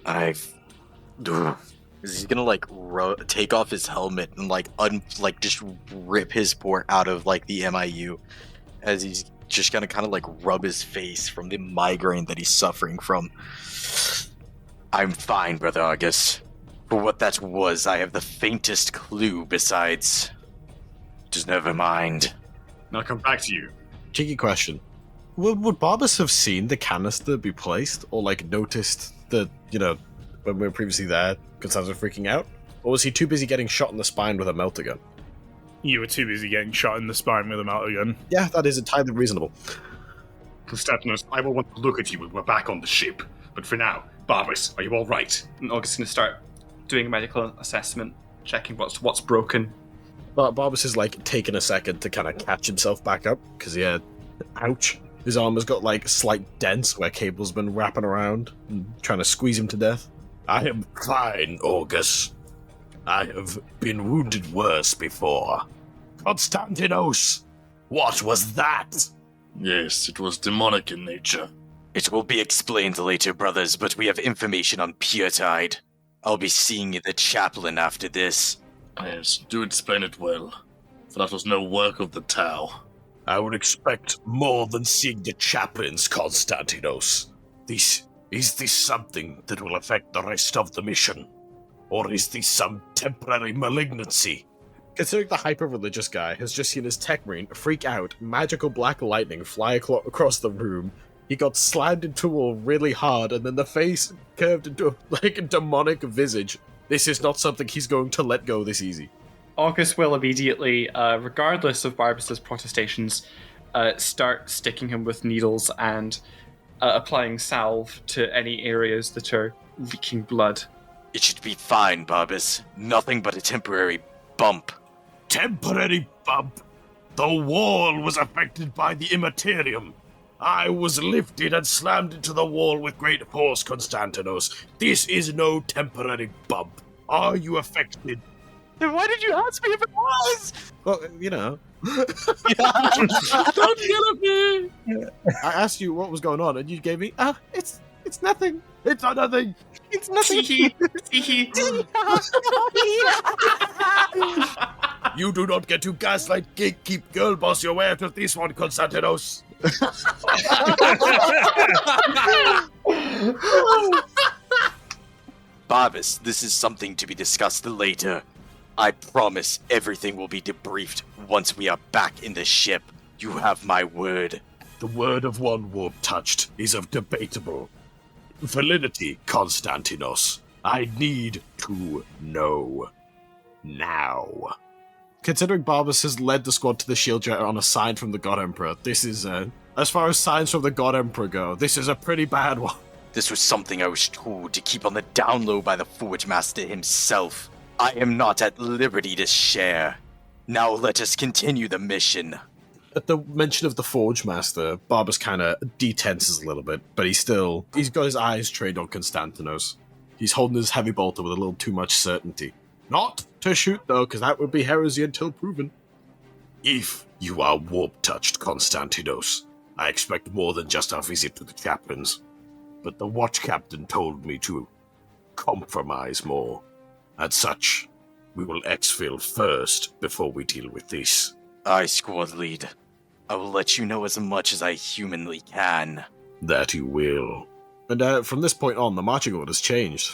He's gonna take off his helmet and just rip his port out of the MIU, as he's just gonna kind of rub his face from the migraine that he's suffering from. I'm fine, brother August. For what that was, I have the faintest clue besides. Just never mind. I'll come back to you. Cheeky question. Would Barbus have seen the canister be placed, or noticed that, when we were previously there, Constance was freaking out? Or was he too busy getting shot in the spine with a melter gun? You were too busy getting shot in the spine with a melter gun. Yeah, that is entirely reasonable. Konstantinos, I will want to look at you when we're back on the ship. But for now, Barbus, are you alright? And August is going to start doing a medical assessment, checking what's broken. But Barbus is taking a second to kind of catch himself back up, because ouch. His armor's got slight dents where cables been wrapping around and trying to squeeze him to death. I am fine, August. I have been wounded worse before. Konstantinos, what was that? Yes, it was demonic in nature. It will be explained later, brothers, but we have information on Puretide. I'll be seeing the chaplain after this. Yes, do explain it well, for that was no work of the Tau. I would expect more than seeing the chaplains, Konstantinos. Is this something that will affect the rest of the mission? Or is this some temporary malignancy? Considering the hyper-religious guy has just seen his tech marine freak out, magical black lightning fly across the room, he got slammed into a wall really hard, and then the face curved into a demonic visage. This is not something he's going to let go this easy. August will immediately, regardless of Barbus's protestations, start sticking him with needles and applying salve to any areas that are leaking blood. It should be fine, Barbas. Nothing but a temporary bump. Temporary bump. The wall was affected by the immaterium. I was lifted and slammed into the wall with great force, Konstantinos. This is no temporary bump. Are you affected? Then why did you ask me if it was? Well, Don't yell at me! I asked you what was going on, and you gave me, it's nothing. It's nothing. It's nothing. You do not get to gaslight, gatekeep, girl boss your way out of this one, Konstantinos. Barbas, this is something to be discussed later. I promise everything will be debriefed once we are back in the ship. You have my word. The word of one warp touched is of debatable validity, Konstantinos. I need to know now. Considering Barbas has led the squad to the shield jetter on a sign from the God Emperor, this is, as far as signs from the God Emperor go, this is a pretty bad one. This was something I was told to keep on the down low by the Forge Master himself. I am not at liberty to share. Now let us continue the mission. At the mention of the Forge Master, Barbas kind of detenses a little bit, but he's got his eyes trained on Konstantinos. He's holding his heavy bolter with a little too much certainty. Not to shoot, though, because that would be heresy until proven. If you are warp-touched, Konstantinos, I expect more than just a visit to the chaplains. But the watch captain told me to compromise more. As such, we will exfil first before we deal with this. Aye, squad lead. I will let you know as much as I humanly can. That you will. And from this point on, the marching order's changed.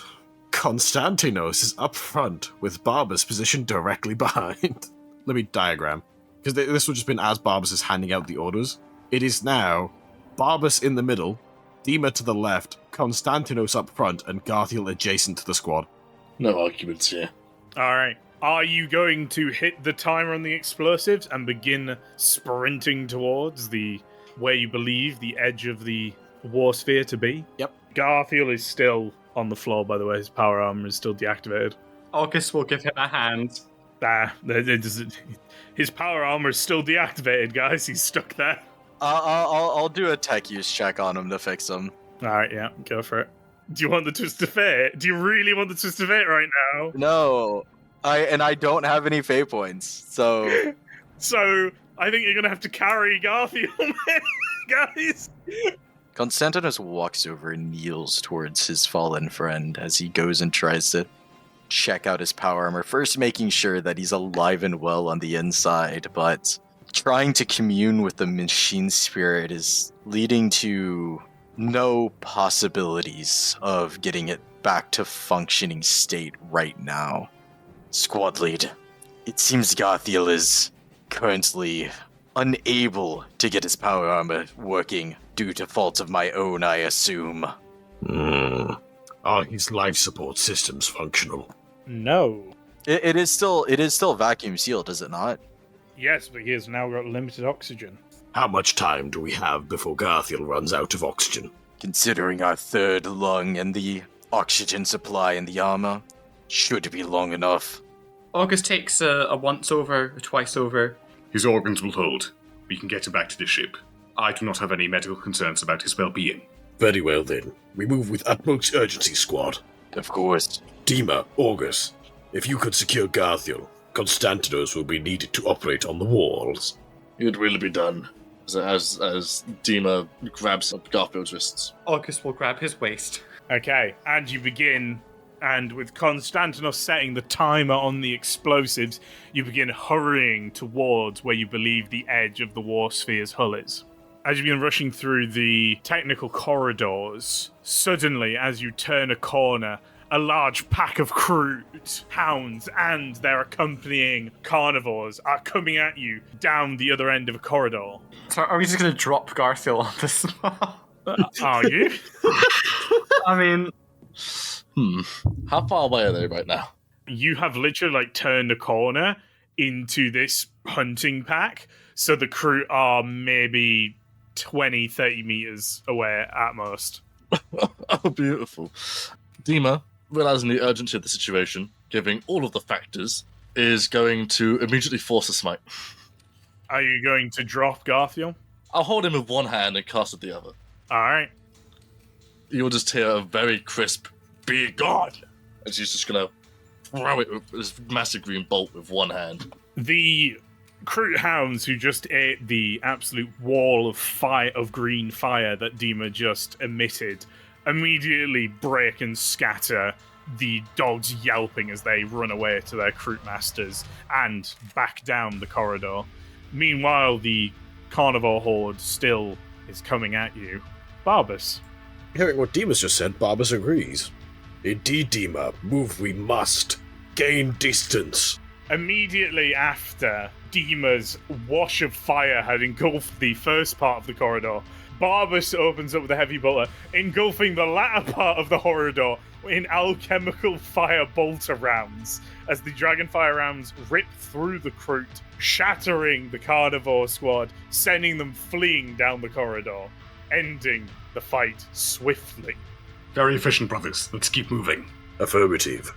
Konstantinos is up front, with Barbas positioned directly behind. Let me diagram. Because this would just been as Barbas is handing out the orders. It is now Barbas in the middle, Dima to the left, Konstantinos up front, and Garthiel adjacent to the squad. No arguments here. Alright. Are you going to hit the timer on the explosives and begin sprinting towards where you believe the edge of the Warsphere to be? Yep. Garthiel is still on the floor, by the way. His power armor is still deactivated. August will give him a hand. His power armor is still deactivated, guys. He's stuck there. I'll do a tech use check on him to fix him. Alright, yeah, go for it. Do you want the twist of fate? Do you really want the twist of fate right now? No. I don't have any fate points, so... So, I think you're gonna have to carry Garthiel, guys! Konstantinos walks over and kneels towards his fallen friend as he goes and tries to check out his power armor, first making sure that he's alive and well on the inside, but trying to commune with the machine spirit is leading to no possibilities of getting it back to functioning state right now. Squad lead, it seems Garthiel is currently unable to get his power armor working due to faults of my own, I assume. Are his life support systems functional? No. It is still vacuum sealed, is it not? Yes, but he has now got limited oxygen. How much time do we have before Garthiel runs out of oxygen? Considering our third lung and the oxygen supply in the armor, should be long enough. August takes a once over, a twice over. His organs will hold. We can get him back to the ship. I do not have any medical concerns about his well-being. Very well then. We move with utmost urgency, squad. Of course. Dima, August, if you could secure Garthiel, Konstantinos will be needed to operate on the walls. It will be done. As Dima grabs Garfield's wrists. August will grab his waist. Okay, and you begin, and with Konstantinos setting the timer on the explosives, you begin hurrying towards where you believe the edge of the Warsphere's hull is. As you begin rushing through the technical corridors, suddenly, as you turn a corner, a large pack of Kroot, hounds, and their accompanying carnivores are coming at you down the other end of a corridor. So are we just going to drop Garthiel on the spot? Are you? I mean... How far away are they right now? You have literally, turned a corner. into this hunting pack. So the Kroot are maybe 20, 30 meters away at most. Oh, beautiful. Dima, realizing the urgency of the situation, giving all of the factors, is going to immediately force a smite. Are you going to drop Garthiel? I'll hold him with one hand and cast with the other. Alright. You'll just hear a very crisp, "Be God!" as he's just going to throw it with this massive green bolt with one hand. The Kroot hounds who just ate the absolute wall of fire, of green fire that Dima just emitted, immediately break and scatter, the dogs yelping as they run away to their Kroot masters and back down the corridor. Meanwhile, the carnivore horde still is coming at you. Barbas. Hearing what Demas just said, Barbas agrees. Indeed, Dima, move we must. Gain distance. Immediately after Dima's wash of fire had engulfed the first part of the corridor, Barbas opens up with a heavy bolter, engulfing the latter part of the corridor in alchemical fire bolter rounds, as the dragonfire rounds rip through the Kroot, shattering the carnivore squad, sending them fleeing down the corridor, ending the fight swiftly. Very efficient, brothers. Let's keep moving. Affirmative.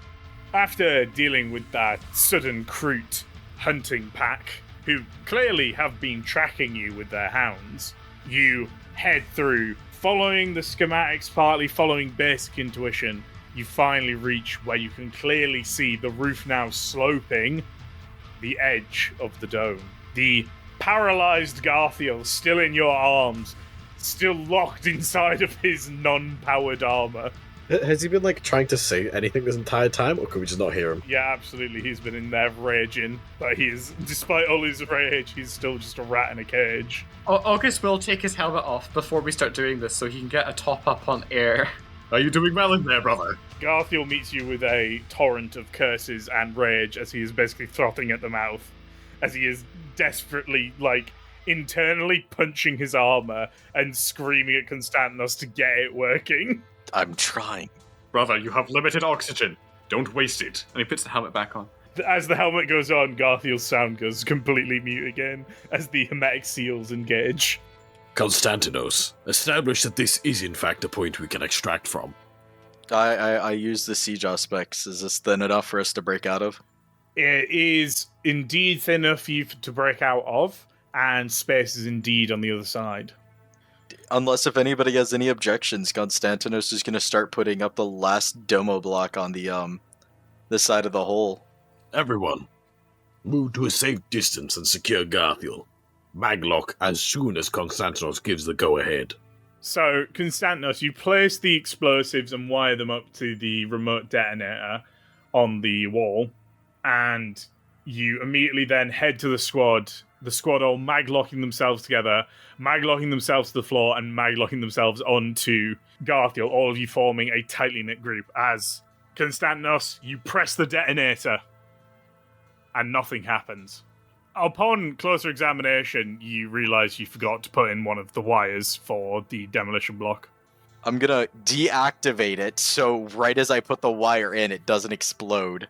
After dealing with that sudden Kroot hunting pack, who clearly have been tracking you with their hounds, you head through, following the schematics, partly following basic intuition. You finally reach where you can clearly see the roof now sloping, the edge of the dome. The paralyzed Garthiel still in your arms, still locked inside of his non-powered armor. Has he been, trying to say anything this entire time, or can we just not hear him? Yeah, absolutely, he's been in there raging, but he is, despite all his rage, he's still just a rat in a cage. August will take his helmet off before we start doing this so he can get a top up on air. Are you doing well in there, brother? Garthiel meets you with a torrent of curses and rage as he is basically frothing at the mouth, as he is desperately, internally punching his armor and screaming at Konstantinos to get it working. I'm trying. Brother, you have limited oxygen. Don't waste it. And he puts the helmet back on. As the helmet goes on, Garthiel's sound goes completely mute again as the hermetic seals engage. Konstantinos, establish that this is in fact a point we can extract from. I use the siege aspects. Is this thin enough for us to break out of? It is indeed thin enough for you to break out of, and space is indeed on the other side. Unless if anybody has any objections, Konstantinos is going to start putting up the last domo block on the side of the hole. Everyone, move to a safe distance and secure Garthiel. Maglock as soon as Konstantinos gives the go-ahead. So, Konstantinos, you place the explosives and wire them up to the remote detonator on the wall, and you immediately then head to the squad all maglocking themselves together, maglocking themselves to the floor, and maglocking themselves onto Garthiel, all of you forming a tightly knit group. As Konstantinos, you press the detonator, and nothing happens. Upon closer examination, you realize you forgot to put in one of the wires for the demolition block. I'm gonna deactivate it, so right as I put the wire in, it doesn't explode.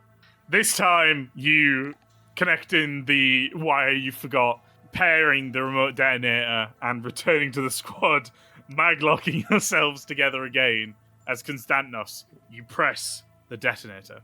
This time, you connect in the wire you forgot, pairing the remote detonator and returning to the squad, maglocking yourselves together again. As Konstantinos, you press the detonator.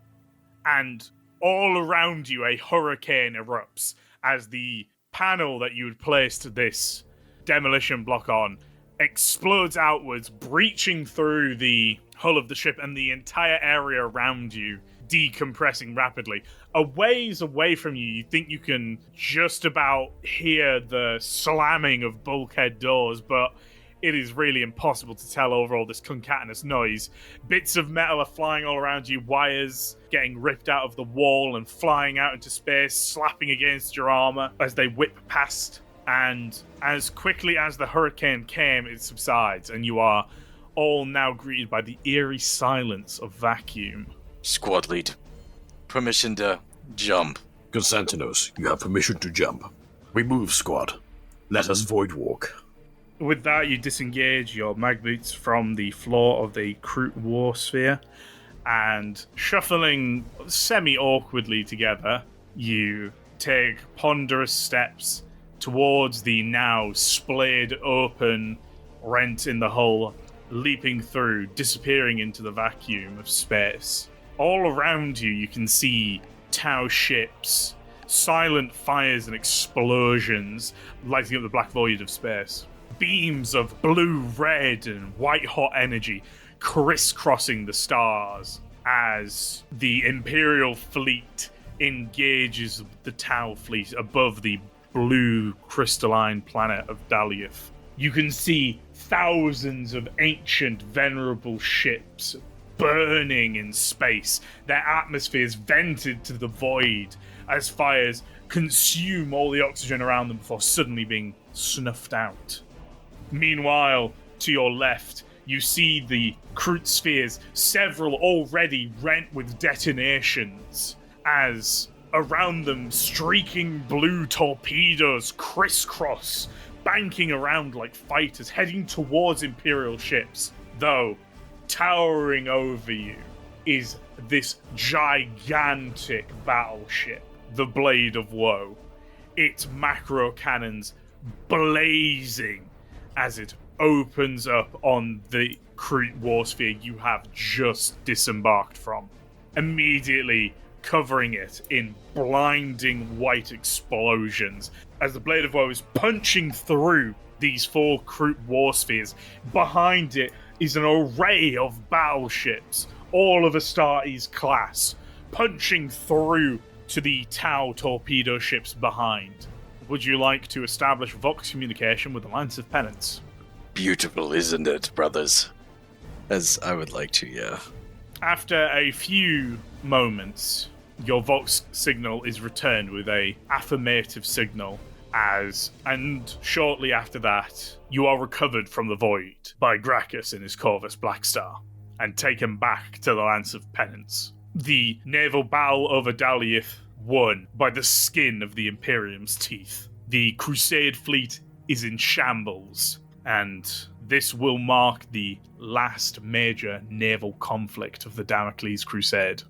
And all around you, a hurricane erupts as the panel that you had placed this demolition block on explodes outwards, breaching through the hull of the ship and the entire area around you, decompressing rapidly. A ways away from you, you think you can just about hear the slamming of bulkhead doors, but it is really impossible to tell over all this concatenous noise. Bits of metal are flying all around you, wires getting ripped out of the wall and flying out into space, slapping against your armor as they whip past. And as quickly as the hurricane came, it subsides, and you are all now greeted by the eerie silence of vacuum. Squad lead, permission to jump. Konstantinos, you have permission to jump. We move, squad. Let us void walk. With that, you disengage your mag boots from the floor of the Kroot Warsphere, and shuffling semi-awkwardly together, you take ponderous steps towards the now splayed open rent in the hull, leaping through, disappearing into the vacuum of space. All around you can see Tau ships, silent fires and explosions lighting up the black void of space. Beams of blue, red, and white-hot energy crisscrossing the stars as the Imperial fleet engages the Tau fleet above the blue crystalline planet of Dal'yth. You can see thousands of ancient, venerable ships burning in space, their atmospheres vented to the void as fires consume all the oxygen around them before suddenly being snuffed out. Meanwhile, to your left, you see the Kroot spheres, several already rent with detonations, as around them streaking blue torpedoes crisscross, banking around like fighters, heading towards Imperial ships. Though, towering over you is this gigantic battleship, the Blade of Woe, its macro cannons blazing as it opens up on the Kroot Warsphere you have just disembarked from, immediately covering it in blinding white explosions as the Blade of Woe is punching through these 4 Kroot Warspheres. Behind it is an array of battleships, all of Astartes class, punching through to the Tau torpedo ships behind. Would you like to establish Vox communication with the Lance of Penance? Beautiful, isn't it, brothers? As I would like to, yeah. After a few moments, your Vox signal is returned with a affirmative signal and shortly after that, you are recovered from the void by Gracchus and his Corvus Blackstar and taken back to the Lance of Penance. The naval battle over Dal'yth won by the skin of the Imperium's teeth. The Crusade fleet is in shambles, and this will mark the last major naval conflict of the Damocles Crusade.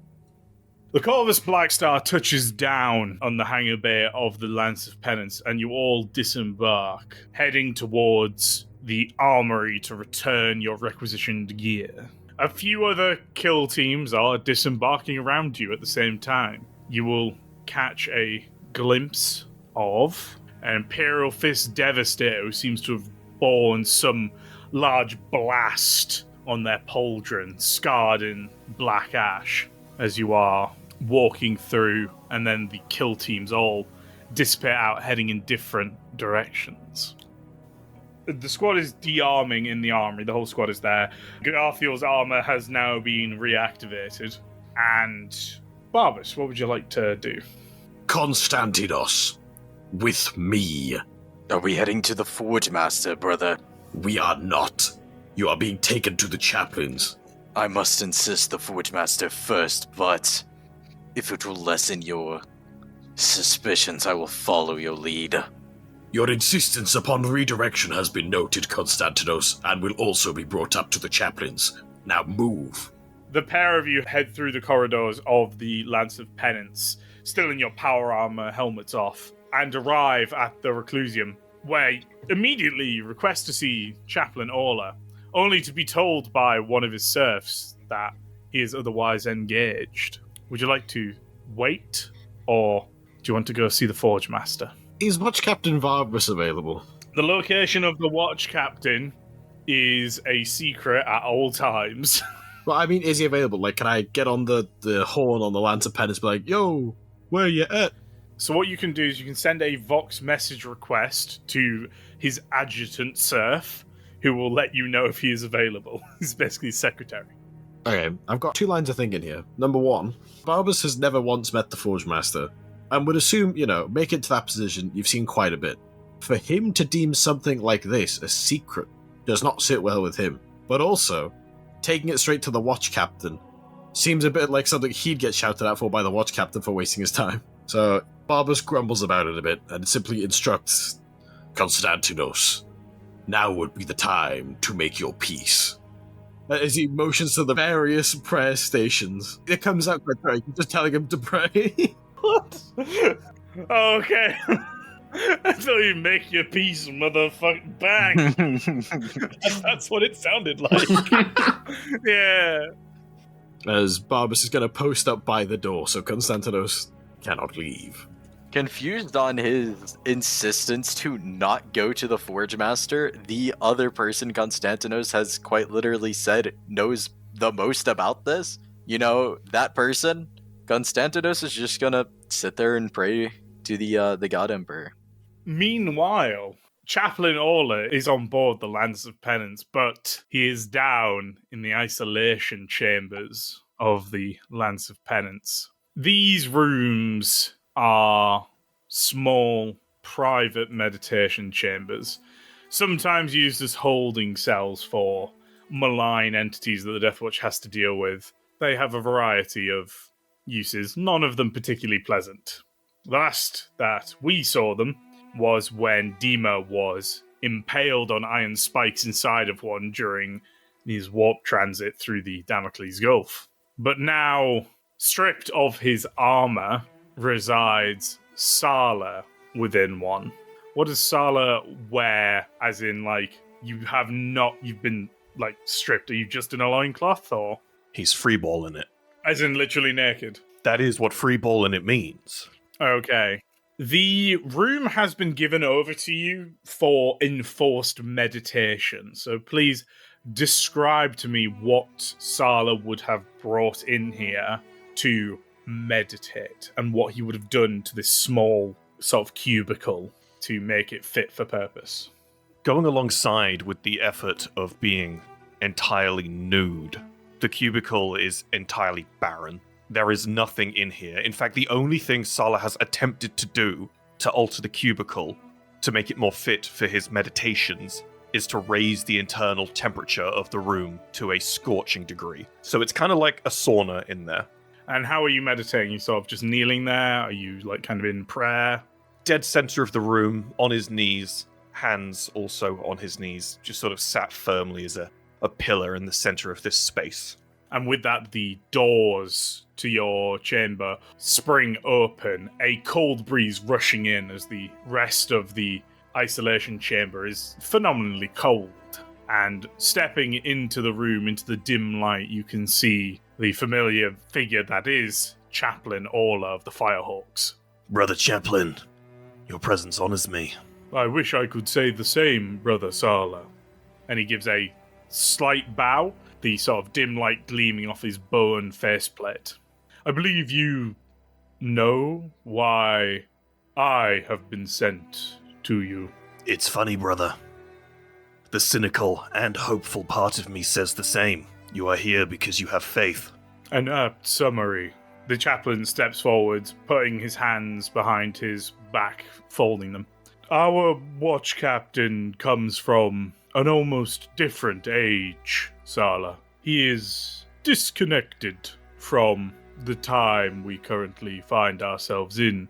The Corvus Blackstar touches down on the hangar bay of the Lance of Penance, and you all disembark, heading towards the armory to return your requisitioned gear. A few other kill teams are disembarking around you at the same time. You will catch a glimpse of an Imperial Fist Devastator who seems to have borne some large blast on their pauldron, scarred in black ash, as you are walking through, and then the kill teams all dissipate out, heading in different directions. The squad is de-arming in the armory. The whole squad is there. Garthiel's armor has now been reactivated. And Barbus, what would you like to do? Constantinos, with me. Are we heading to the Forge Master, brother? We are not. You are being taken to the chaplains. I must insist the Forge Master first, but if it will lessen your suspicions, I will follow your lead. Your insistence upon redirection has been noted, Constantinos, and will also be brought up to the chaplains. Now move. The pair of you head through the corridors of the Lance of Penance, still in your power armor, helmets off, and arrive at the Reclusium, where immediately you request to see Chaplain Orla, only to be told by one of his serfs that he is otherwise engaged. Would you like to wait, or do you want to go see the Forge Master? Is Watch Captain Varbrus available? The location of the Watch Captain is a secret at all times. Well, I mean, is he available? Like, can I get on the horn on the Lance of Penance, be like, yo, where you at? So what you can do is you can send a Vox message request to his adjutant serf, who will let you know if he is available. He's basically his secretary. Okay, I've got 2 lines of thinking here. Number 1, Barbus has never once met the Forge Master, and would assume, make it to that position, you've seen quite a bit. For him to deem something like this a secret does not sit well with him. But also, taking it straight to the Watch Captain seems a bit like something he'd get shouted at for by the Watch Captain for wasting his time. So, Barbus grumbles about it a bit, and simply instructs, Constantinos, now would be the time to make your peace. As he motions to the various prayer stations. It comes out quite right. You're just telling him to pray. What? Oh, okay. I thought you'd make your peace, motherfucking bang. That's what it sounded like. Yeah. As Barbas is going to post up by the door so Konstantinos cannot leave. Confused on his insistence to not go to the Forge Master, the other person Konstantinos has quite literally said knows the most about this. You know, that person, Konstantinos is just gonna sit there and pray to the God Emperor. Meanwhile, Chaplain Orla is on board the Lance of Penance, but he is down in the isolation chambers of the Lance of Penance. These rooms are small, private meditation chambers, sometimes used as holding cells for malign entities that the Deathwatch has to deal with. They have a variety of uses, none of them particularly pleasant. The last that we saw them was when Dima was impaled on iron spikes inside of one during his warp transit through the Damocles Gulf. But now, stripped of his armor, resides Sala within one. What does Sala wear, as in, like, you've been, like, stripped? Are you just in a loincloth, or? He's freeballing it. As in literally naked? That is what freeballing it means. Okay. The room has been given over to you for enforced meditation, so please describe to me what Sala would have brought in here to meditate, and what he would have done to this small sort of cubicle to make it fit for purpose. Going alongside with the effort of being entirely nude, the cubicle is entirely barren. There is nothing in here. In fact, the only thing Sala has attempted to do to alter the cubicle to make it more fit for his meditations is to raise the internal temperature of the room to a scorching degree. So it's kind of like a sauna in there. And how are you meditating? You sort of just kneeling there? Are you like kind of in prayer? Dead center of the room, on his knees, hands also on his knees, just sort of sat firmly as a pillar in the center of this space. And with that, the doors to your chamber spring open, a cold breeze rushing in as the rest of the isolation chamber is phenomenally cold. And stepping into the room, into the dim light, you can see the familiar figure that is Chaplain Orla of the Firehawks. Brother Chaplain, your presence honors me. I wish I could say the same, Brother Sala. And he gives a slight bow, the sort of dim light gleaming off his bow and faceplate. I believe you know why I have been sent to you. It's funny, brother. The cynical and hopeful part of me says the same. You are here because you have faith. An apt summary. The chaplain steps forward, putting his hands behind his back, folding them. Our watch captain comes from an almost different age, Sala. He is disconnected from the time we currently find ourselves in.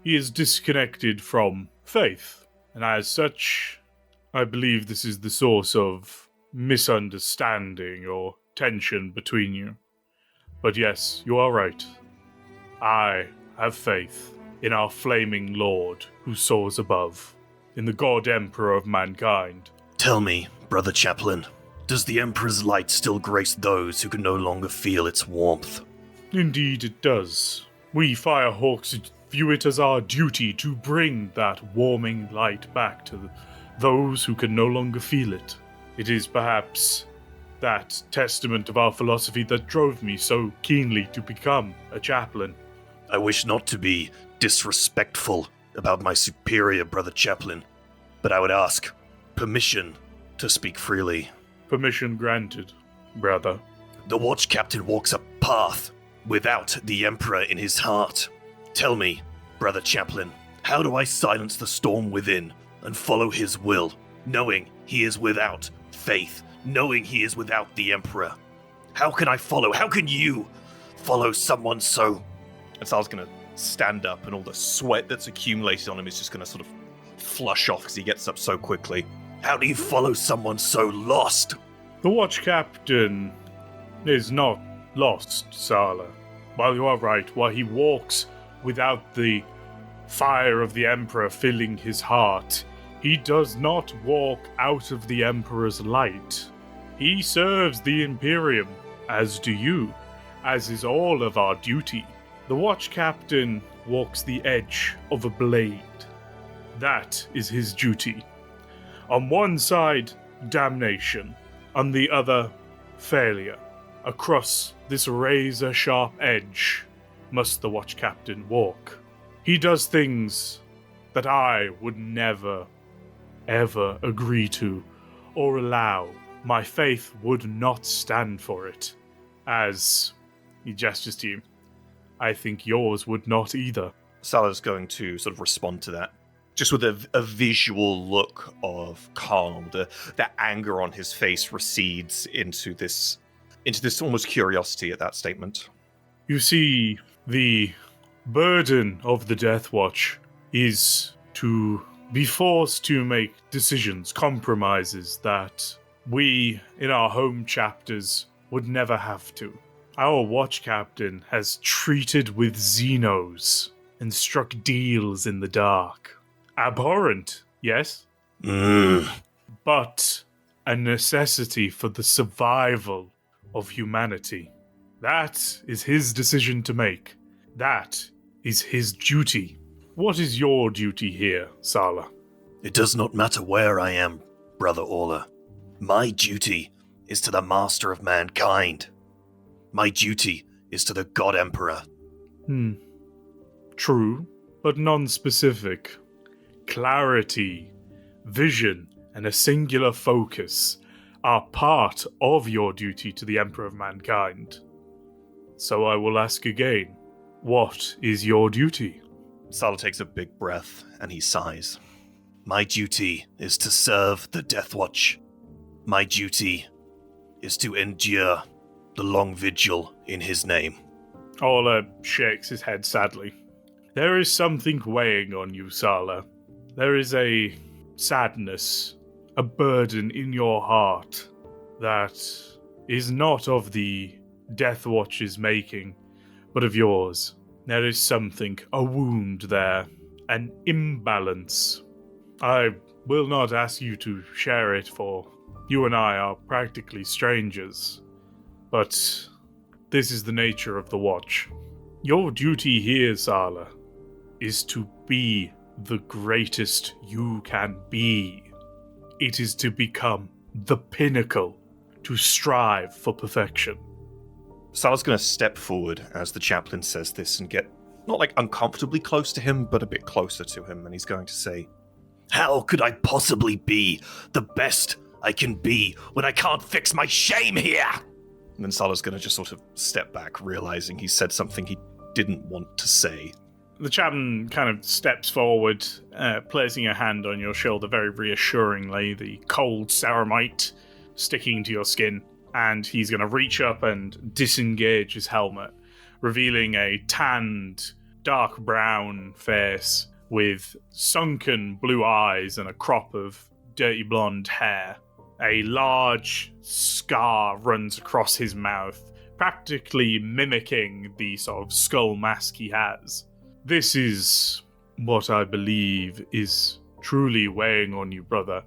He is disconnected from faith, and as such, I believe this is the source of misunderstanding or tension between you. But yes, you are right. I have faith in our flaming lord who soars above, in the god emperor of mankind. Tell me, Brother Chaplain, does the Emperor's light still grace those who can no longer feel its warmth? Indeed it does. We Firehawks view it as our duty to bring that warming light back to those who can no longer feel it. It is perhaps that testament of our philosophy that drove me so keenly to become a chaplain. I wish not to be disrespectful about my superior, Brother Chaplain, but I would ask permission to speak freely. Permission granted, brother. The watch captain walks a path without the Emperor in his heart. Tell me, Brother Chaplain, how do I silence the storm within and follow his will, knowing he is without faith, knowing he is without the Emperor? How can I follow? How can you follow someone so... And Sal's going to stand up, and all the sweat that's accumulated on him is just going to sort of flush off because he gets up so quickly. How do you follow someone so lost? The watch captain is not lost, Sala. While you are right, while he walks without the fire of the Emperor filling his heart, he does not walk out of the Emperor's light. He serves the Imperium, as do you, as is all of our duty. The Watch Captain walks the edge of a blade. That is his duty. On one side, damnation. On the other, failure. Across this razor-sharp edge must the Watch Captain walk. He does things that I would never, ever agree to or allow. My faith would not stand for it. As he gestures to you, I think yours would not either. Salah's going to sort of respond to that, just with a visual look of calm. The anger on his face recedes into this almost curiosity at that statement. You see, the burden of the Deathwatch is to be forced to make decisions, compromises that we, in our home chapters, would never have to. Our Watch Captain has treated with Xenos and struck deals in the dark. Abhorrent, yes? But a necessity for the survival of humanity. That is his decision to make. That is his duty. What is your duty here, Salah? It does not matter where I am, Brother Orla. My duty is to the Master of Mankind. My duty is to the God Emperor. True, but non-specific. Clarity, vision, and a singular focus are part of your duty to the Emperor of Mankind. So I will ask again, what is your duty? Salah takes a big breath and he sighs. My duty is to serve the Deathwatch. My duty is to endure the long vigil in his name. Orla shakes his head sadly. There is something weighing on you, Salah. There is a sadness, a burden in your heart that is not of the Deathwatch's making, but of yours. There is something, a wound there, an imbalance. I will not ask you to share it, for you and I are practically strangers. But this is the nature of the Watch. Your duty here, Salah, is to be the greatest you can be. It is to become the pinnacle, to strive for perfection. Salah's going to step forward as the chaplain says this and get not like uncomfortably close to him, but a bit closer to him, and he's going to say, How could I possibly be the best I can be when I can't fix my shame here? And then Salah's going to just sort of step back, realizing he said something he didn't want to say. The chaplain kind of steps forward, placing a hand on your shoulder very reassuringly, the cold ceramite sticking to your skin, and he's going to reach up and disengage his helmet, revealing a tanned, dark brown face with sunken blue eyes and a crop of dirty blonde hair. A large scar runs across his mouth, practically mimicking the sort of skull mask he has. This is what I believe is truly weighing on you, brother.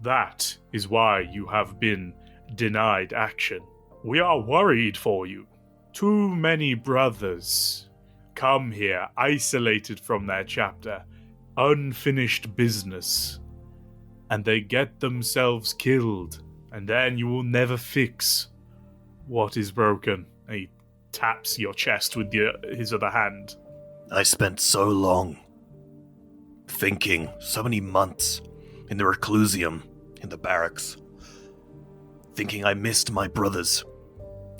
That is why you have been denied action. We are worried for you. Too many brothers come here isolated from their chapter, unfinished business, and they get themselves killed, and then you will never fix what is broken. And he taps your chest with his other hand. I spent so long thinking, so many months in the reclusium, in the barracks, thinking I missed my brothers,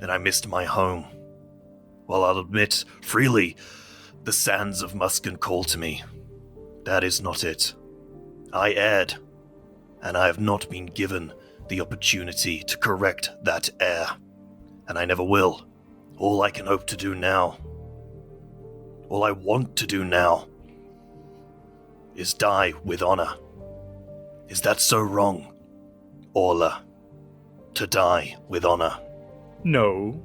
and I missed my home. Well, I'll admit freely, the sands of Musken call to me. That is not it. I erred, and I have not been given the opportunity to correct that error, and I never will. All I can hope to do now, all I want to do now, is die with honor. Is that so wrong, Orla? To die with honor? No,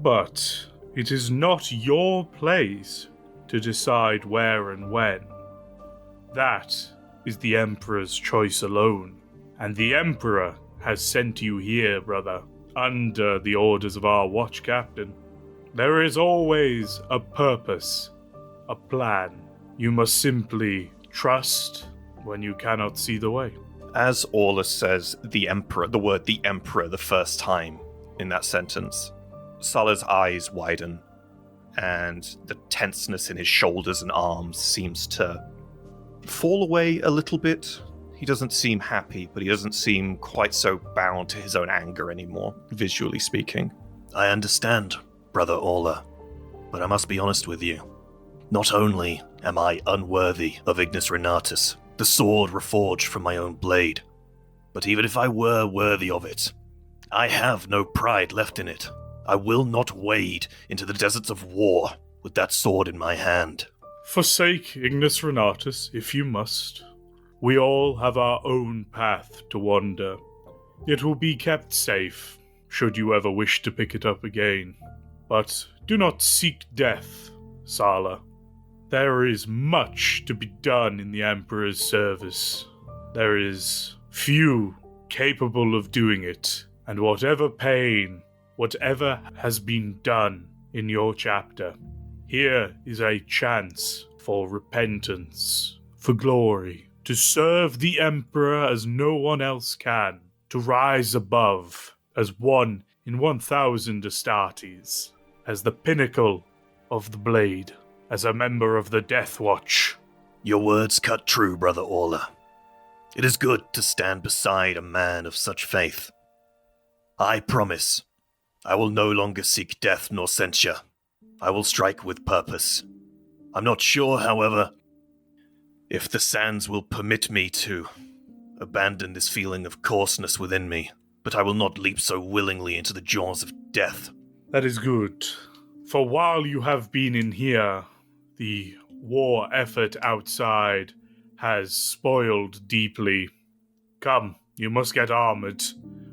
but it is not your place to decide where and when. That is the Emperor's choice alone. And the Emperor has sent you here, brother, under the orders of our watch captain. There is always a purpose, a plan. You must simply trust when you cannot see the way. As Orla says the Emperor, the word the Emperor, the first time in that sentence, Sala's eyes widen, and the tenseness in his shoulders and arms seems to fall away a little bit. He doesn't seem happy, but he doesn't seem quite so bound to his own anger anymore, visually speaking. I understand, Brother Orla, but I must be honest with you. Not only am I unworthy of Ignis Renatus, the sword reforged from my own blade, but even if I were worthy of it, I have no pride left in it. I will not wade into the deserts of war with that sword in my hand. Forsake Ignis Renatus if you must. We all have our own path to wander. It will be kept safe, should you ever wish to pick it up again. But do not seek death, Sala. There is much to be done in the Emperor's service. There is few capable of doing it, and whatever pain, whatever has been done in your chapter, here is a chance for repentance, for glory, to serve the Emperor as no one else can, to rise above as one in 1,000 Astartes, as the pinnacle of the blade, as a member of the Deathwatch. Your words cut true, Brother Orla. It is good to stand beside a man of such faith. I promise, I will no longer seek death nor censure. I will strike with purpose. I'm not sure, however, if the sands will permit me to abandon this feeling of coarseness within me, but I will not leap so willingly into the jaws of death. That is good. For while you have been in here, the war effort outside has spoiled deeply. Come, you must get armored.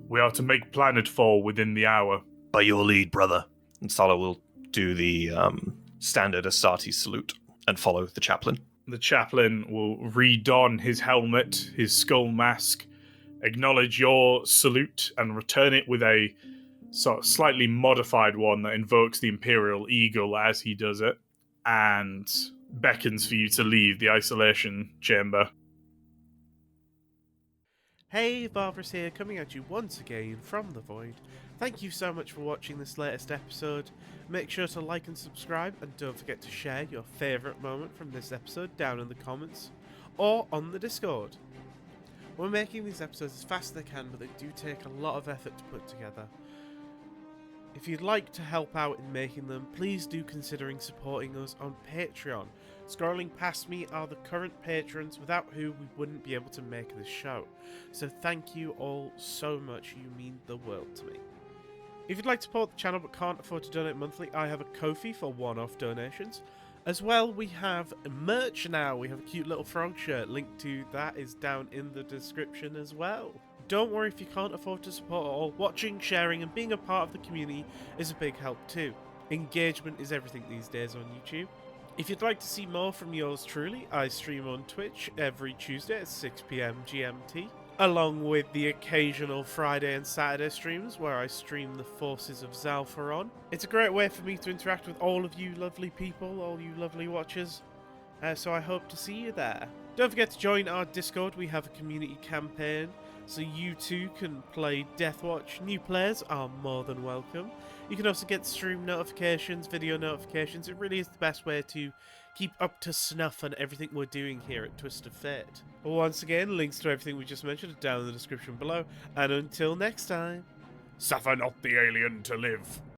We are to make planetfall within the hour. By your lead, brother. And Sala will do the standard Astartes salute and follow the chaplain. The chaplain will redon his helmet, his skull mask, acknowledge your salute, and return it with a sort of slightly modified one that invokes the Imperial Eagle as he does it, and beckons for you to leave the isolation chamber. Hey, Barbarous here, coming at you once again from the Void. Thank you so much for watching this latest episode. Make sure to like and subscribe, and don't forget to share your favourite moment from this episode down in the comments, or on the Discord. We're making these episodes as fast as they can, but they do take a lot of effort to put together. If you'd like to help out in making them, please do considering supporting us on Patreon. Scrolling past me are the current patrons, without who we wouldn't be able to make this show. So thank you all so much, you mean the world to me. If you'd like to support the channel but can't afford to donate monthly, I have a Ko-fi for one-off donations. As well, we have merch now. We have a cute little frog shirt. Link to that is down in the description as well. Don't worry if you can't afford to support at all. Watching, sharing, and being a part of the community is a big help too. Engagement is everything these days on YouTube. If you'd like to see more from yours truly, I stream on Twitch every Tuesday at 6 PM GMT, along with the occasional Friday and Saturday streams where I stream the Forces of Zalfaron. It's a great way for me to interact with all of you lovely people, all you lovely watchers, so I hope to see you there. Don't forget to join our Discord. We have a community campaign, so you too can play Deathwatch. New players are more than welcome. You can also get stream notifications, video notifications. It really is the best way to keep up to snuff on everything we're doing here at Twist of Fate. Once again, links to everything we just mentioned are down in the description below. And until next time, Suffer not the alien to live.